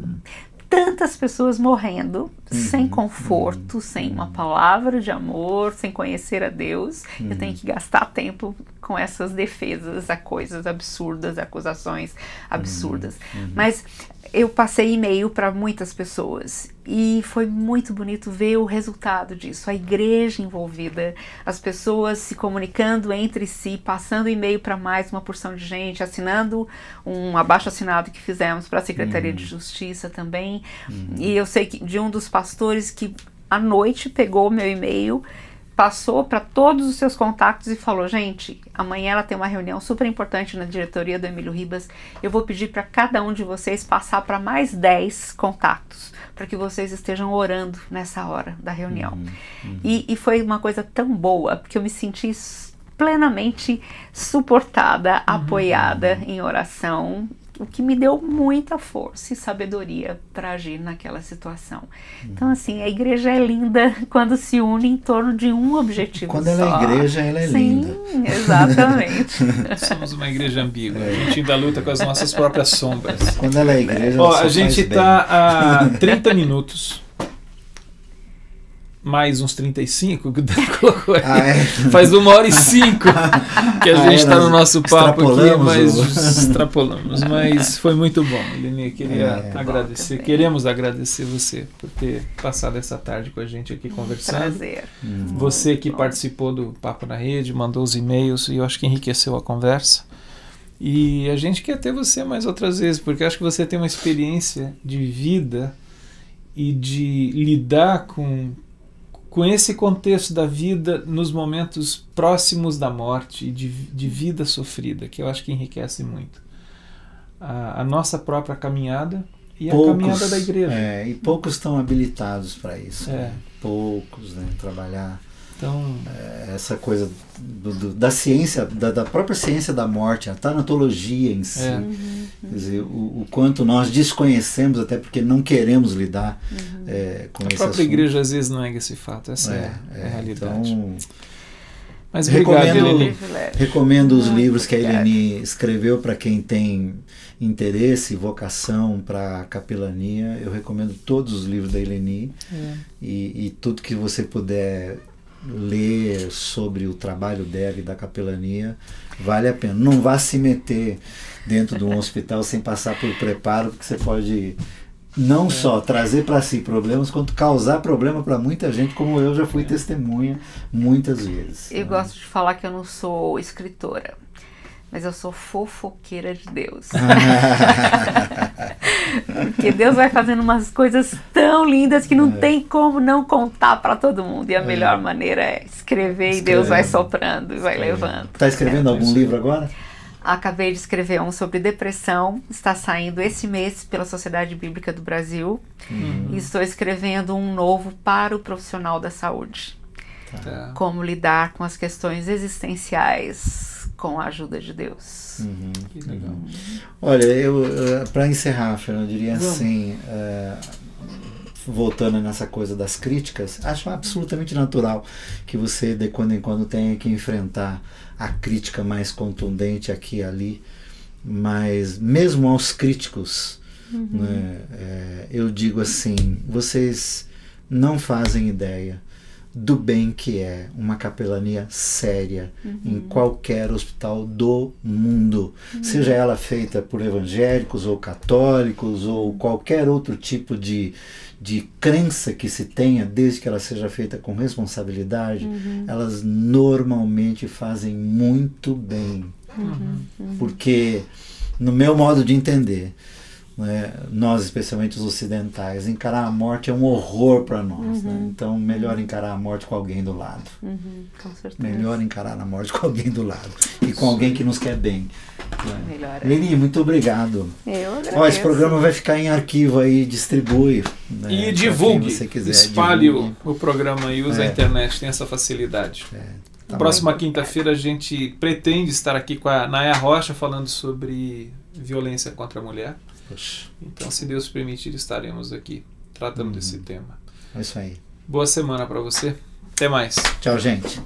tantas pessoas morrendo sem conforto, sem uma palavra de amor, sem conhecer a Deus. Eu tenho que gastar tempo com essas defesas a coisas absurdas, acusações absurdas. Mas eu passei e-mail para muitas pessoas e foi muito bonito ver o resultado disso, a igreja envolvida, as pessoas se comunicando entre si, passando e-mail para mais uma porção de gente, assinando um abaixo-assinado que fizemos para a Secretaria de Justiça também. E eu sei que de um dos pastores que à noite pegou meu e-mail, passou para todos os seus contatos e falou, gente, amanhã ela tem uma reunião super importante na diretoria do Emílio Ribas, eu vou pedir para cada um de vocês passar para mais 10 contatos, para que vocês estejam orando nessa hora da reunião. E foi uma coisa tão boa, porque eu me senti plenamente suportada, apoiada em oração, o que me deu muita força e sabedoria para agir naquela situação. Então, assim, a igreja é linda quando se une em torno de um objetivo quando só. Ela é igreja, ela é linda. Sim, exatamente. Somos uma igreja ambígua. A gente ainda luta com as nossas próprias sombras. Quando ela é igreja, Ó, ela a gente está há 30 minutos. Mais uns 35 que o Dan colocou aí. Faz 1h05 que a gente está no nosso papo aqui, mas extrapolamos. Mas foi muito bom, Eleni. Queria agradecer. Queremos agradecer você por ter passado essa tarde com a gente aqui conversando. Prazer. Você que participou do Papo na Rede, mandou os e-mails e eu acho que enriqueceu a conversa. E a gente quer ter você mais outras vezes, porque acho que você tem uma experiência de vida e de lidar com esse contexto da vida nos momentos próximos da morte e de vida sofrida, que eu acho que enriquece muito a nossa própria caminhada e a caminhada da igreja. E poucos estão habilitados para isso. Poucos, né? Trabalhar essa coisa da ciência, da própria ciência da morte, a tanatologia em si. Quer dizer, o quanto nós desconhecemos, até porque não queremos lidar com esse assunto. A própria igreja às vezes nega esse fato, essa é a realidade. Então, mas obrigado, Eleni. Recomendo os livros que a Eleni escreveu para quem tem interesse e vocação para a capelania. Eu recomendo todos os livros da Eleni e tudo que você puder ler sobre o trabalho dela e da capelania, vale a pena. Não vá se meter dentro de um hospital sem passar por preparo, porque você pode não só trazer para si problemas, quanto causar problema para muita gente, como eu já fui testemunha muitas vezes. Eu gosto de falar que eu não sou escritora, mas eu sou fofoqueira de Deus. Porque Deus vai fazendo umas coisas tão lindas que não tem como não contar para todo mundo. E a melhor maneira é escrever e Deus vai soprando e vai levando. Está escrevendo algum livro agora? Acabei de escrever um sobre depressão. Está saindo esse mês pela Sociedade Bíblica do Brasil. E estou escrevendo um novo para o profissional da saúde. Como lidar com as questões existenciais com a ajuda de Deus. Que legal. Olha, para encerrar, Fernando, eu diria assim, voltando nessa coisa das críticas, acho absolutamente natural que você de quando em quando tenha que enfrentar a crítica mais contundente aqui e ali, mas mesmo aos críticos, né, eu digo assim, vocês não fazem ideia do bem que é uma capelania séria em qualquer hospital do mundo, seja ela feita por evangélicos ou católicos ou qualquer outro tipo de crença que se tenha, desde que ela seja feita com responsabilidade, elas normalmente fazem muito bem. Porque, no meu modo de entender, né, nós, especialmente os ocidentais, encarar a morte é um horror para nós. Né? Então, melhor encarar a morte com alguém do lado. Com certeza. Melhor encarar a morte com alguém do lado. E com alguém que nos quer bem. Melhor. Leni, muito obrigado. Eu agradeço. Ó, esse programa vai ficar em arquivo aí, distribui. Né, e divulgue, você quiser, espalhe divulgue. o programa e use a internet, tem essa facilidade. Tá Próxima quinta-feira a gente pretende estar aqui com a Naya Rocha falando sobre violência contra a mulher. Poxa. Então, se Deus permitir, estaremos aqui tratando desse tema. É isso aí. Boa semana para você. Até mais. Tchau, gente.